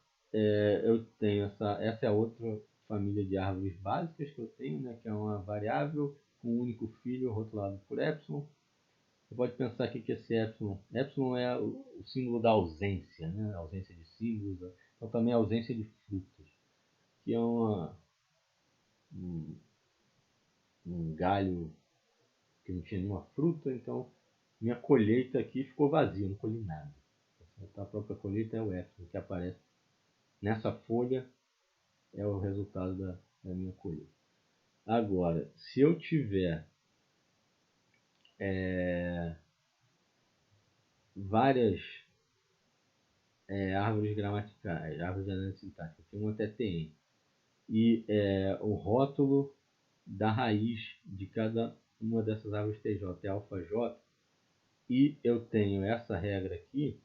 eu tenho essa é a outra família de árvores básicas que eu tenho, né, que é uma variável com um único filho rotulado por epsilon. Você pode pensar aqui que esse epsilon é o símbolo da ausência, né, a ausência de símbolos, então também a ausência de frutas, que é um galho que não tinha nenhuma fruta, então minha colheita aqui ficou vazia, não colhi nada. Então, a própria colheita é o epsilon que aparece nessa folha, é o resultado da minha colheita. Agora, se eu tiver várias árvores gramaticais, árvores de análise sintática, tem um até TN, e o rótulo da raiz de cada uma dessas árvores TJ é alfa J, e eu tenho essa regra aqui,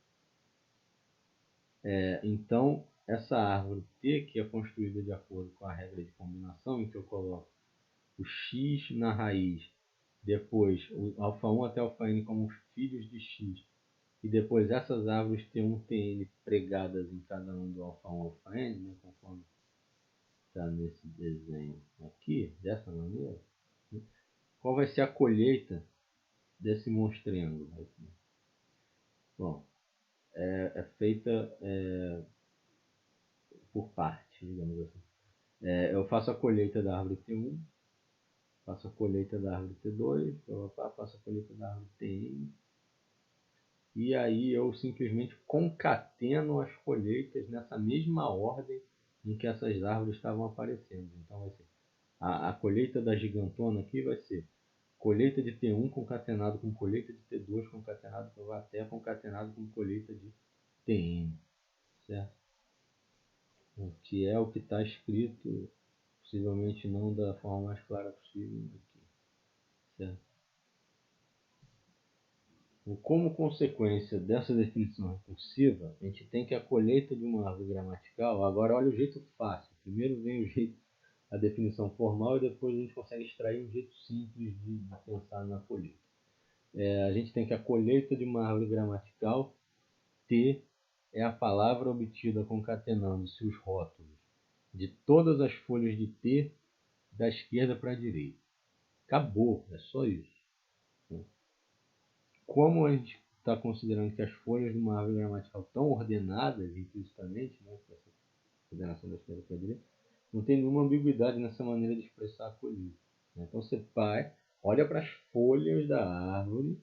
então essa árvore T, que é construída de acordo com a regra de combinação, em que eu coloco o x na raiz, depois o alfa1 até alfa n como filhos de x, e depois essas árvores T1 Tn pregadas em cada um do alfa1 alfa n, né, conforme está nesse desenho aqui, dessa maneira, né? Qual vai ser a colheita desse monstrengo aqui? Bom, é feita por parte, digamos assim. Eu faço a colheita da árvore T1, faço a colheita da árvore T2, faço a colheita da árvore Tn, e aí eu simplesmente concateno as colheitas nessa mesma ordem em que essas árvores estavam aparecendo. Então vai ser a colheita da gigantona aqui vai ser colheita de T1 concatenado com colheita de T2 concatenado com até concatenado com colheita de Tn, certo? Que é o que está escrito, possivelmente não da forma mais clara possível aqui, certo? Como consequência dessa definição recursiva, a gente tem que a colheita de uma árvore gramatical, agora olha o jeito fácil, primeiro vem o jeito, a definição formal, e depois a gente consegue extrair um jeito simples de pensar na colheita. A gente tem que a colheita de uma árvore gramatical, T é a palavra obtida concatenando-se os rótulos de todas as folhas de T da esquerda para a direita. Acabou, é só isso. Como a gente está considerando que as folhas de uma árvore gramatical estão ordenadas implicitamente, né, com essa ordenação da esquerda para a direita, não tem nenhuma ambiguidade nessa maneira de expressar a colheita. Então você olha para as folhas da árvore,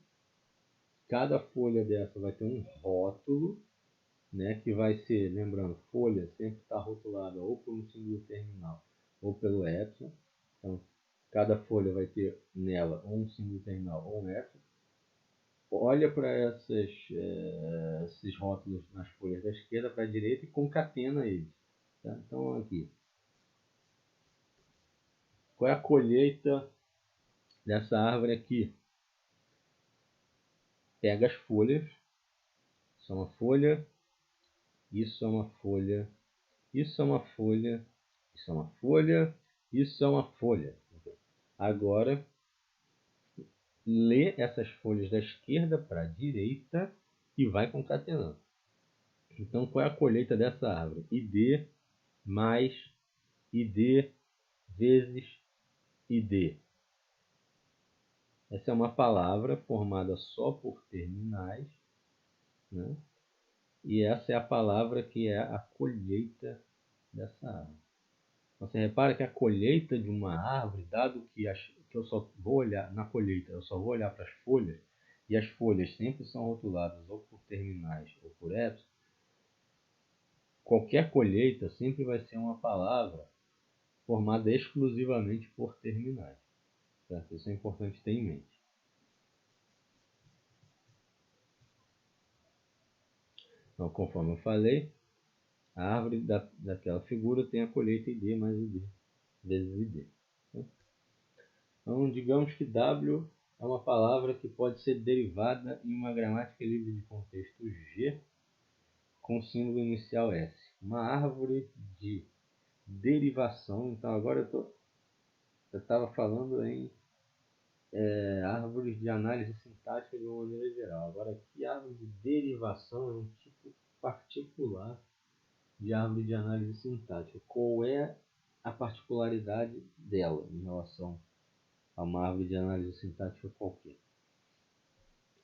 cada folha dessa vai ter um rótulo, né, que vai ser, lembrando, folha sempre está rotulada ou por um símbolo terminal ou pelo epsilon. Então, cada folha vai ter nela ou um símbolo terminal ou um epsilon. Olha para esses rótulos nas folhas da esquerda para a direita e concatena eles. Tá? Então, aqui. Qual é a colheita dessa árvore aqui? Pega as folhas. Isso é uma folha. Isso é uma folha. Isso é uma folha. Isso é uma folha. Isso é uma folha. Agora, lê essas folhas da esquerda para a direita e vai concatenando. Então, qual é a colheita dessa árvore? ID mais ID vezes ID. Essa é uma palavra formada só por terminais, né? E essa é a palavra que é a colheita dessa árvore. Você repara que a colheita de uma árvore, dado que eu só vou olhar na colheita, eu só vou olhar para as folhas, e as folhas sempre são rotuladas ou por terminais ou por epsilon, qualquer colheita sempre vai ser uma palavra formada exclusivamente por terminais. Certo? Isso é importante ter em mente. Então, conforme eu falei, a árvore daquela figura tem a colheita ID mais ID vezes ID. Então, digamos que W é uma palavra que pode ser derivada em uma gramática livre de contexto G com símbolo inicial S. Uma árvore de derivação. Então, agora eu estava falando em árvores de análise sintática de uma maneira geral. Agora, aqui, árvore de derivação é um tipo particular de árvore de análise sintática. Qual é a particularidade dela em relação a uma árvore de análise sintática qualquer?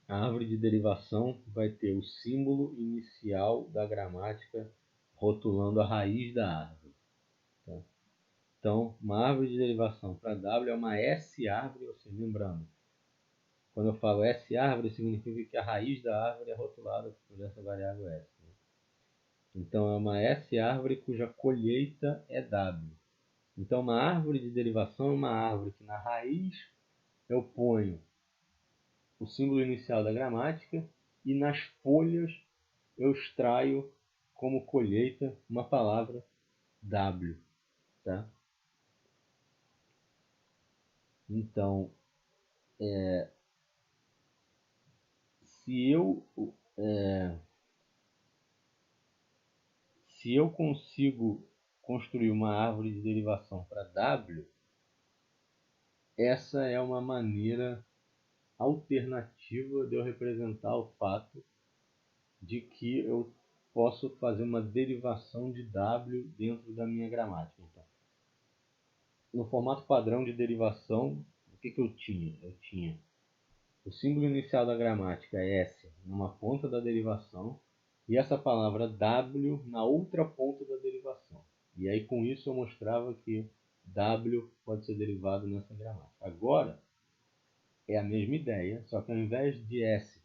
A árvore de derivação vai ter o símbolo inicial da gramática rotulando a raiz da árvore. Tá? Então, uma árvore de derivação para W é uma S-árvore, ou seja, lembrando, quando eu falo S-árvore, significa que a raiz da árvore é rotulada por essa variável S. Né? Então, é uma S-árvore cuja colheita é W. Então, uma árvore de derivação é uma árvore que na raiz eu ponho o símbolo inicial da gramática e nas folhas eu extraio como colheita uma palavra W. Tá? Então, se eu consigo construir uma árvore de derivação para W, essa é uma maneira alternativa de eu representar o fato de que eu posso fazer uma derivação de W dentro da minha gramática. Então, no formato padrão de derivação, o que eu tinha? Eu tinha o símbolo inicial da gramática, S, numa ponta da derivação, e essa palavra W na outra ponta da derivação. E aí, com isso, eu mostrava que W pode ser derivado nessa gramática. Agora, é a mesma ideia, só que ao invés de S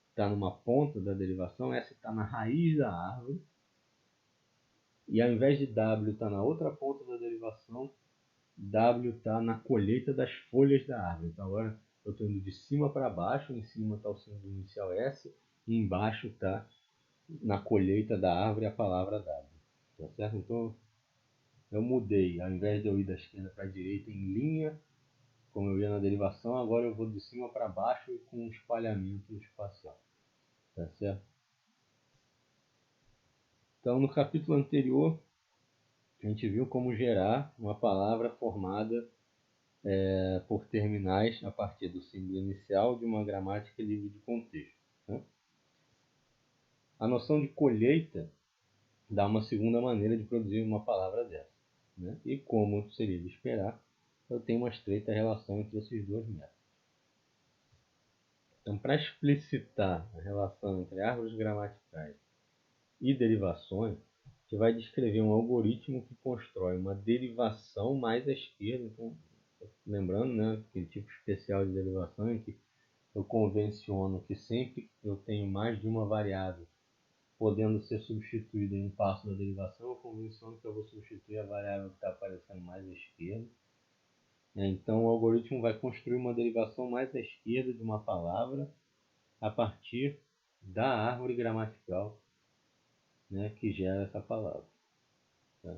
estar numa ponta da derivação, S está na raiz da árvore, e ao invés de W estar na outra ponta da derivação, W está na colheita das folhas da árvore. Então, agora eu estou indo de cima para baixo, em cima está o símbolo inicial S, e embaixo está na colheita da árvore a palavra W. Tá certo? Então, eu mudei, ao invés de eu ir da esquerda para a direita em linha, como eu ia na derivação, agora eu vou de cima para baixo e com um espalhamento espacial. Tá certo? Então, no capítulo anterior, a gente viu como gerar uma palavra formada por terminais a partir do símbolo inicial de uma gramática livre de contexto. Né? A noção de colheita dá uma segunda maneira de produzir uma palavra dessa. Né? E como seria de esperar, eu tenho uma estreita relação entre esses dois métodos. Então, para explicitar a relação entre árvores gramaticais e derivações, a gente vai descrever um algoritmo que constrói uma derivação mais à esquerda. Então, lembrando, né, aquele tipo especial de derivação em que eu convenciono que sempre que eu tenho mais de uma variável podendo ser substituído em um passo da derivação, eu convenciono que eu vou substituir a variável que está aparecendo mais à esquerda. Então o algoritmo vai construir uma derivação mais à esquerda de uma palavra a partir da árvore gramatical, né, que gera essa palavra. Tá?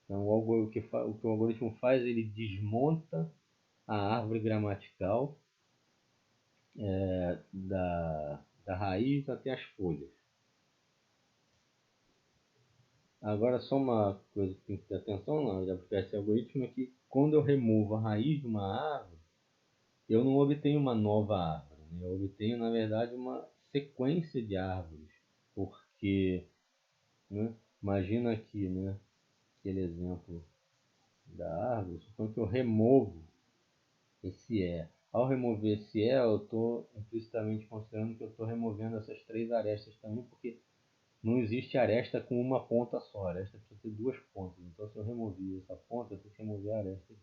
Então o que o algoritmo faz, ele desmonta a árvore gramatical da raiz até as folhas. Agora só uma coisa que tem que ter atenção na hora de aplicar esse algoritmo é que quando eu removo a raiz de uma árvore, eu não obtenho uma nova árvore, né? Eu obtenho, na verdade, uma sequência de árvores, porque, né, imagina aqui, né, aquele exemplo da árvore, suponho que eu removo esse E. Ao remover esse E, eu estou implicitamente considerando que eu estou removendo essas três arestas também, porque não existe aresta com uma ponta só. A aresta precisa ter duas pontas. Então, se eu remover essa ponta, eu tenho que remover a aresta.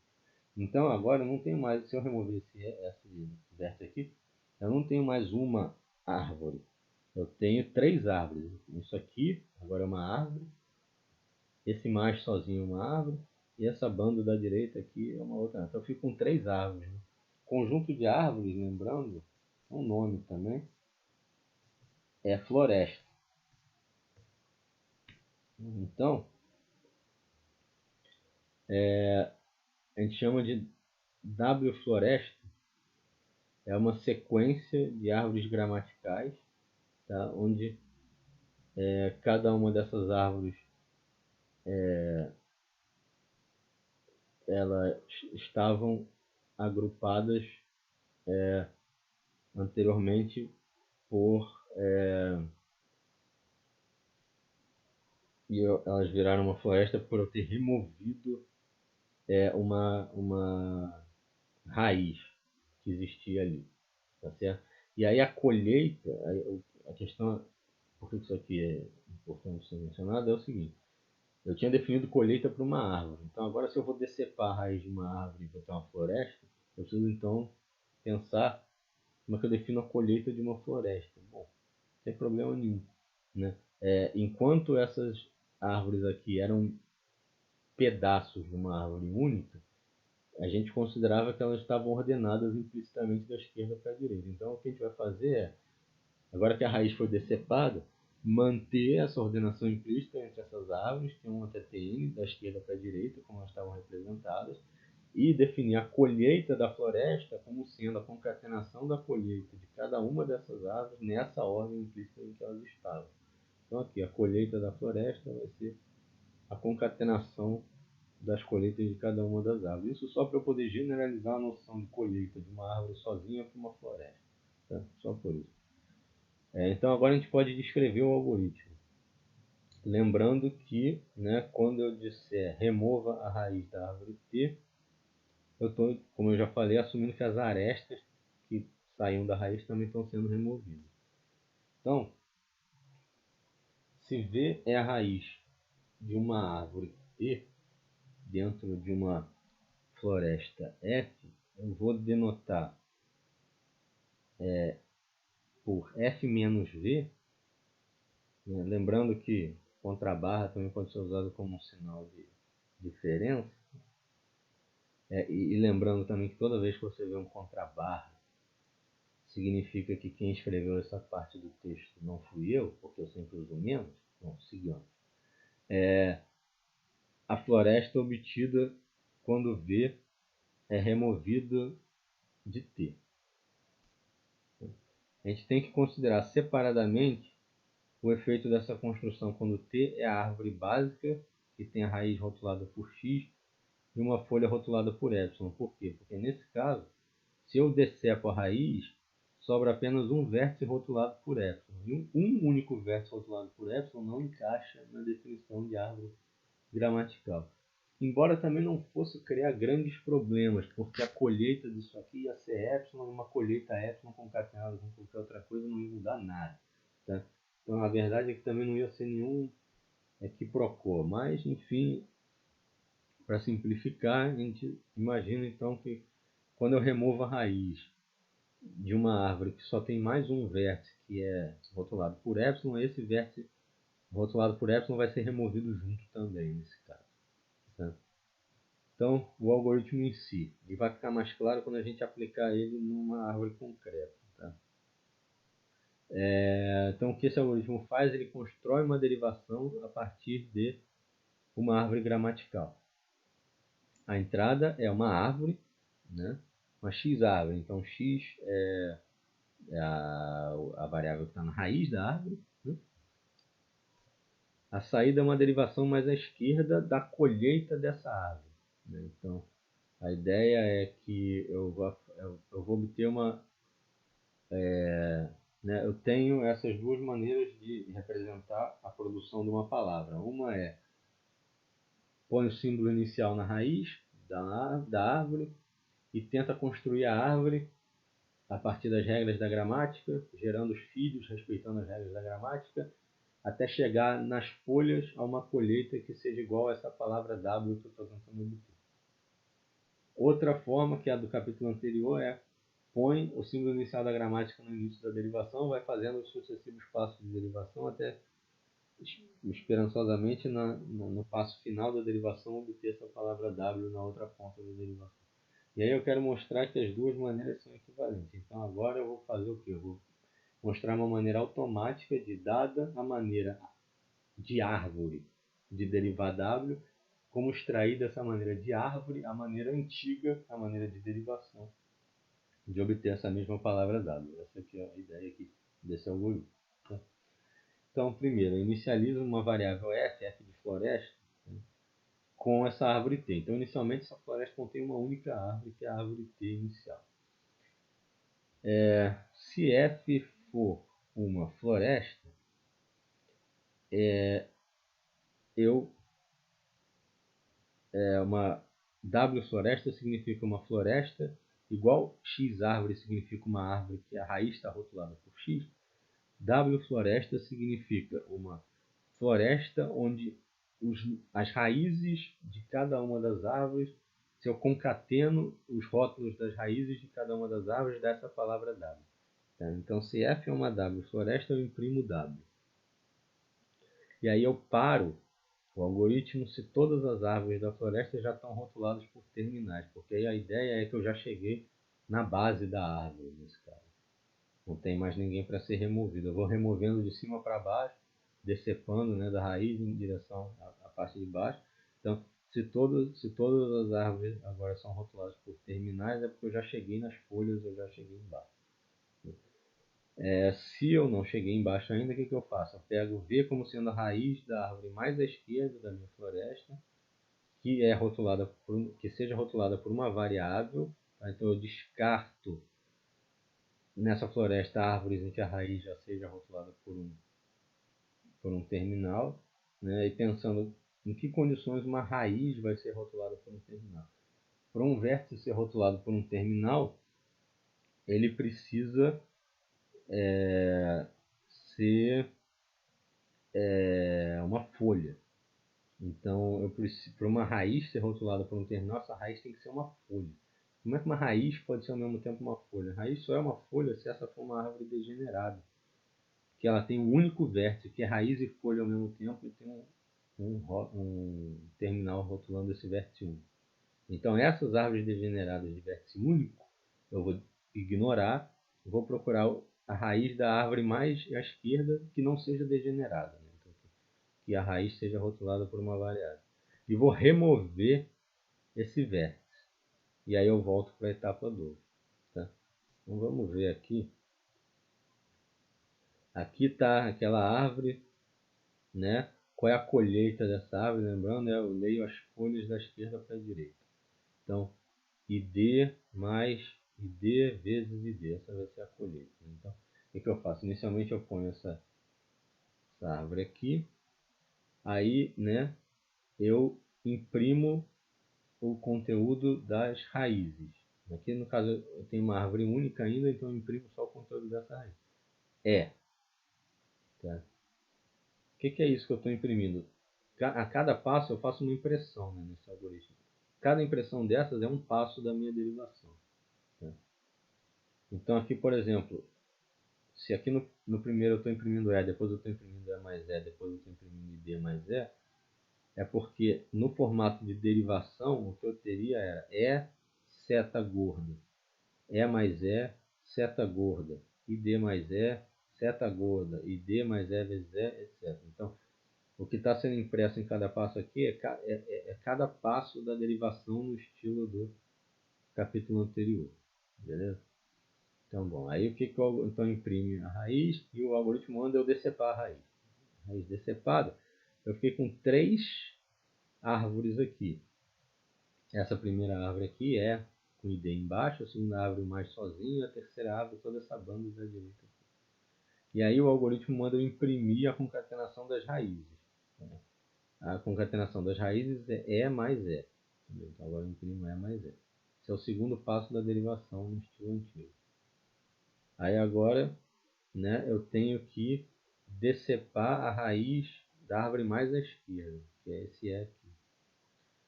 Então, agora eu não tenho mais, se eu remover esse vértice aqui, eu não tenho mais uma árvore. Eu tenho três árvores. Isso aqui agora é uma árvore. Esse mais sozinho é uma árvore. E essa banda da direita aqui é uma outra. Então, eu fico com três árvores. Né? Conjunto de árvores, lembrando, um nome também, é floresta. Então, a gente chama de W floresta, é uma sequência de árvores gramaticais, tá? Onde cada uma dessas árvores elas estavam agrupadas anteriormente por e elas viraram uma floresta por eu ter removido uma raiz que existia ali, tá certo? E aí a colheita, a questão, por que isso aqui é importante ser mencionado, é o seguinte: eu tinha definido colheita para uma árvore. Então agora, se eu vou decepar a raiz de uma árvore e botar uma floresta, eu preciso então pensar como é que eu defino a colheita de uma floresta. Bom, sem problema nenhum, né? Enquanto essas árvores aqui eram pedaços de uma árvore única, a gente considerava que elas estavam ordenadas implicitamente da esquerda para a direita. Então o que a gente vai fazer é, agora que a raiz foi decepada, manter essa ordenação implícita entre essas árvores, que é uma TTN, da esquerda para a direita, como elas estavam representadas, e definir a colheita da floresta como sendo a concatenação da colheita de cada uma dessas árvores nessa ordem implícita em que elas estavam. Então aqui, a colheita da floresta vai ser a concatenação das colheitas de cada uma das árvores. Isso só para eu poder generalizar a noção de colheita de uma árvore sozinha para uma floresta. Tá? Só por isso. Então agora a gente pode descrever o algoritmo. Lembrando que, né, quando eu disser remova a raiz da árvore T, eu estou, como eu já falei, assumindo que as arestas que saíam da raiz também estão sendo removidas. Então, se V é a raiz de uma árvore T dentro de uma floresta F, eu vou denotar por F menos V, né, lembrando que contrabarra também pode ser usado como um sinal de diferença. E lembrando também que toda vez que você vê um contrabarra, significa que quem escreveu essa parte do texto não fui eu, porque eu sempre uso menos. Bom, seguindo. A floresta obtida quando V é removido de T. A gente tem que considerar separadamente o efeito dessa construção quando T é a árvore básica, que tem a raiz rotulada por X, e uma folha rotulada por epsilon. Por quê? Porque nesse caso, se eu decepo a raiz, sobra apenas um vértice rotulado por epsilon. E um único vértice rotulado por epsilon não encaixa na definição de árvore gramatical. Embora também não fosse criar grandes problemas, porque a colheita disso aqui ia ser epsilon, e uma colheita epsilon concatenada com qualquer outra coisa não ia mudar nada. Tá? Então a verdade é que também não ia ser nenhum quiproquó. Mas, enfim, para simplificar, a gente imagina então que quando eu removo a raiz de uma árvore que só tem mais um vértice, que é rotulado por epsilon, esse vértice rotulado por epsilon vai ser removido junto também nesse caso. Tá? Então, o algoritmo em si, ele vai ficar mais claro quando a gente aplicar ele numa árvore concreta. Tá? Então, o que esse algoritmo faz? Ele constrói uma derivação a partir de uma árvore gramatical. A entrada é uma árvore, né? Uma x-árvore. Então, x é a variável que está na raiz da árvore. Né? A saída é uma derivação mais à esquerda da colheita dessa árvore. Né? Então, a ideia é que eu vou obter uma... né, eu tenho essas duas maneiras de representar a produção de uma palavra. Uma é põe o símbolo inicial na raiz da árvore e tenta construir a árvore a partir das regras da gramática, gerando os filhos respeitando as regras da gramática, até chegar nas folhas a uma colheita que seja igual a essa palavra W que eu estou tentando obter. Outra forma, que é a do capítulo anterior, é põe o símbolo inicial da gramática no início da derivação, vai fazendo os sucessivos passos de derivação até esperançosamente no passo final da derivação obter essa palavra W na outra ponta da derivação. E aí eu quero mostrar que as duas maneiras são equivalentes. Então agora eu vou fazer o quê? Eu vou mostrar uma maneira automática de, dada a maneira de árvore de derivar W, como extrair dessa maneira de árvore a maneira antiga, a maneira de derivação, de obter essa mesma palavra W. Essa aqui é a ideia aqui desse algoritmo. Tá? Então, primeiro, eu inicializo uma variável f de floresta, né, com essa árvore T. Então, inicialmente, essa floresta contém uma única árvore, que é a árvore T inicial. Se f for uma floresta, uma W floresta significa uma floresta, igual X árvore significa uma árvore que a raiz está rotulada por X. W floresta significa uma floresta onde as raízes de cada uma das árvores, se eu concateno os rótulos das raízes de cada uma das árvores, dá essa palavra W. Tá? Então, se F é uma W floresta, eu imprimo W. E aí eu paro o algoritmo se todas as árvores da floresta já estão rotuladas por terminais, porque aí a ideia é que eu já cheguei na base da árvore, nesse caso. Não tem mais ninguém para ser removido. Eu vou removendo de cima para baixo, decepando, né, da raiz em direção à parte de baixo. Então, se todas as árvores agora são rotuladas por terminais, é porque eu já cheguei nas folhas, eu já cheguei embaixo. Se eu não cheguei embaixo ainda, o que eu faço? Eu pego V como sendo a raiz da árvore mais à esquerda da minha floresta, que seja rotulada por uma variável. Tá? Então eu descarto nessa floresta árvores em que a raiz já seja rotulada por um terminal, né? E pensando em que condições uma raiz vai ser rotulada por um terminal. Para um vértice ser rotulado por um terminal, ele precisa ser uma folha. Então, para uma raiz ser rotulada por um terminal, essa raiz tem que ser uma folha. Como é que uma raiz pode ser ao mesmo tempo uma folha? A raiz só é uma folha se essa for uma árvore degenerada, que ela tem um único vértice, que é raiz e folha ao mesmo tempo, e tem um terminal rotulando esse vértice único. Então, essas árvores degeneradas de vértice único, eu vou ignorar, vou procurar a raiz da árvore mais à esquerda que não seja degenerada, né? Então, que a raiz seja rotulada por uma variável. E vou remover esse vértice. E aí eu volto para a etapa 2. Tá? Então vamos ver aqui. Aqui está aquela árvore, né? Qual é a colheita dessa árvore? Lembrando, eu leio as folhas da esquerda para a direita. Então, ID mais ID vezes ID. Essa vai ser a colheita. Então, o que eu faço? Inicialmente eu ponho essa árvore aqui. Aí, né, eu imprimo o conteúdo das raízes. Aqui, no caso, eu tenho uma árvore única ainda, então eu imprimo só o conteúdo dessa raiz. Tá? O que é isso que eu estou imprimindo? A cada passo eu faço uma impressão, né, nesse algoritmo. Cada impressão dessas é um passo da minha derivação. Tá? Então aqui, por exemplo, se aqui no primeiro eu estou imprimindo E, depois eu estou imprimindo E mais E, depois eu estou imprimindo ID mais E, é porque no formato de derivação, o que eu teria era E seta gorda, E mais E, seta gorda, ID mais E, seta gorda, ID mais E vezes E, etc. Então, o que está sendo impresso em cada passo aqui é cada passo da derivação no estilo do capítulo anterior. Beleza? Então, bom, aí o que então imprime a raiz e o algoritmo manda eu decepar a raiz. Raiz decepada, eu fiquei com 3 árvores aqui. Essa primeira árvore aqui é com ID embaixo, a segunda árvore mais sozinho, a terceira árvore toda essa banda da direita. E aí o algoritmo manda eu imprimir a concatenação das raízes. A concatenação das raízes é E mais E. Então agora eu imprimo E mais E. Esse é o segundo passo da derivação no estilo antigo. Aí agora, né, eu tenho que decepar a raiz da árvore mais à esquerda, que é esse E aqui.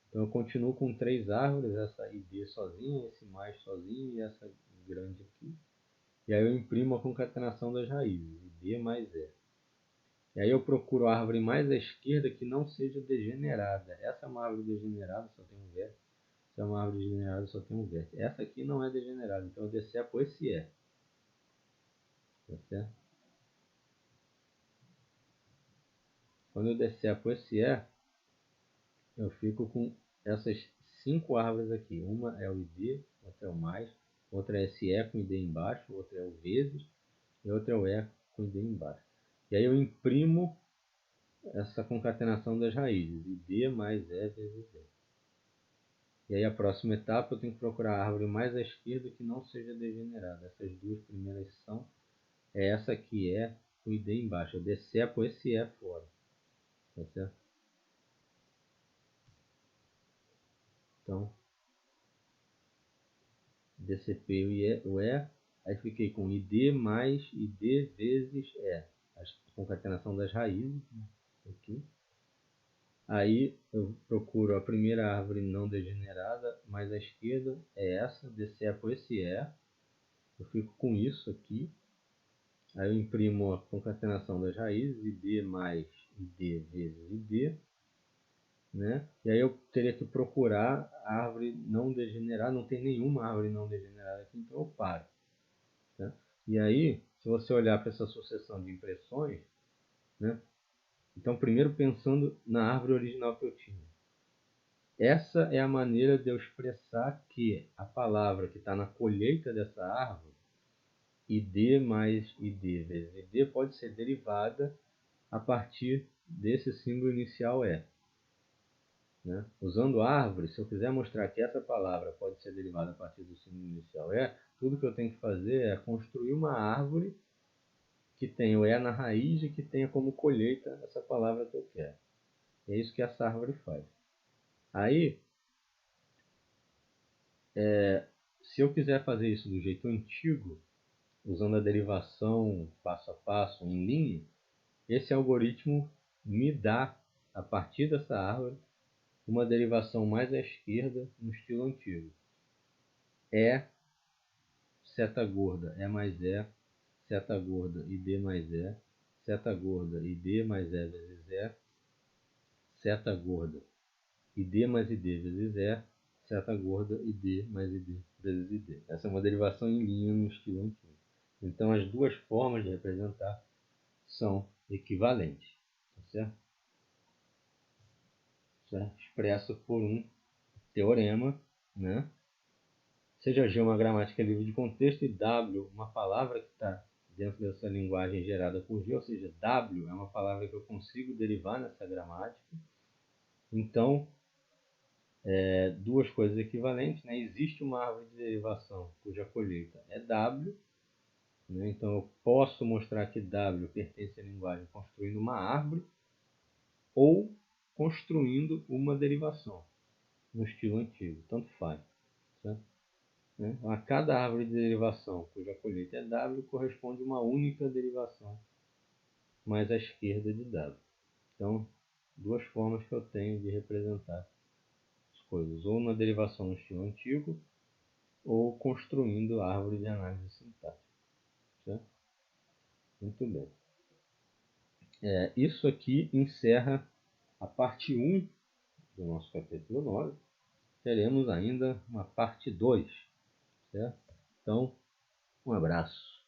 Então eu continuo com 3 árvores, essa ID sozinha, esse mais sozinho e essa grande aqui. E aí eu imprimo a concatenação das raízes, ID mais E. E aí eu procuro a árvore mais à esquerda que não seja degenerada. Essa é uma árvore degenerada, só tem um vértice. Essa é uma árvore degenerada, só tem um vértice. Essa aqui não é degenerada, então eu decepo esse E. Tá certo? Quando eu decepo esse E, eu fico com essas 5 árvores aqui. Uma é o ID, outra é o mais, outra é esse E com ID embaixo, outra é o vezes, e outra é o E com ID embaixo. E aí eu imprimo essa concatenação das raízes, ID mais E vezes E. E aí a próxima etapa eu tenho que procurar a árvore mais à esquerda que não seja degenerada. Essas duas primeiras são, essa aqui é o ID embaixo. Eu decepo esse E fora. Tá certo? Então, decepei o E, aí fiquei com ID mais ID vezes E. A concatenação das raízes. Aqui. Aí eu procuro a primeira árvore não degenerada, mais à esquerda é essa, decepo esse E. Eu fico com isso aqui. Aí eu imprimo a concatenação das raízes, ID mais ID vezes ID. Né? E aí eu teria que procurar a árvore não degenerada, não tem nenhuma árvore não degenerada aqui, então eu paro. Né? E aí, se você olhar para essa sucessão de impressões, né? Então primeiro pensando na árvore original que eu tinha. Essa é a maneira de eu expressar que a palavra que está na colheita dessa árvore, ID mais ID vezes ID, pode ser derivada a partir desse símbolo inicial E. Né? Usando árvore, se eu quiser mostrar que essa palavra pode ser derivada a partir do símbolo inicial E, tudo que eu tenho que fazer é construir uma árvore que tenha o E na raiz e que tenha como colheita essa palavra que eu quero. É isso que essa árvore faz. Aí, se eu quiser fazer isso do jeito antigo, usando a derivação passo a passo em linha, esse algoritmo me dá, a partir dessa árvore, uma derivação mais à esquerda no estilo antigo. E seta gorda, E mais E, seta gorda, ID mais E, seta gorda, ID mais E vezes E, seta gorda, ID mais ID vezes E, seta gorda, ID mais ID vezes ID. Essa é uma derivação em linha no estilo antigo. Então as duas formas de representar são equivalentes. Tá certo? Certo? Expresso por um teorema, né? Seja G uma gramática livre de contexto e W uma palavra que está dentro dessa linguagem gerada por G, ou seja, W é uma palavra que eu consigo derivar nessa gramática. Então, duas coisas equivalentes, né? Existe uma árvore de derivação cuja colheita é W, né? Então eu posso mostrar que W pertence à linguagem construindo uma árvore ou construindo uma derivação no estilo antigo, tanto faz. Certo? Né? A cada árvore de derivação cuja colheita é W corresponde a uma única derivação mais à esquerda de W. Então, duas formas que eu tenho de representar as coisas, ou na derivação no estilo antigo, ou construindo a árvore de análise sintática. Certo? Muito bem. Isso aqui encerra a parte 1 do nosso capítulo 9. Teremos ainda uma parte 2, certo? Então, um abraço.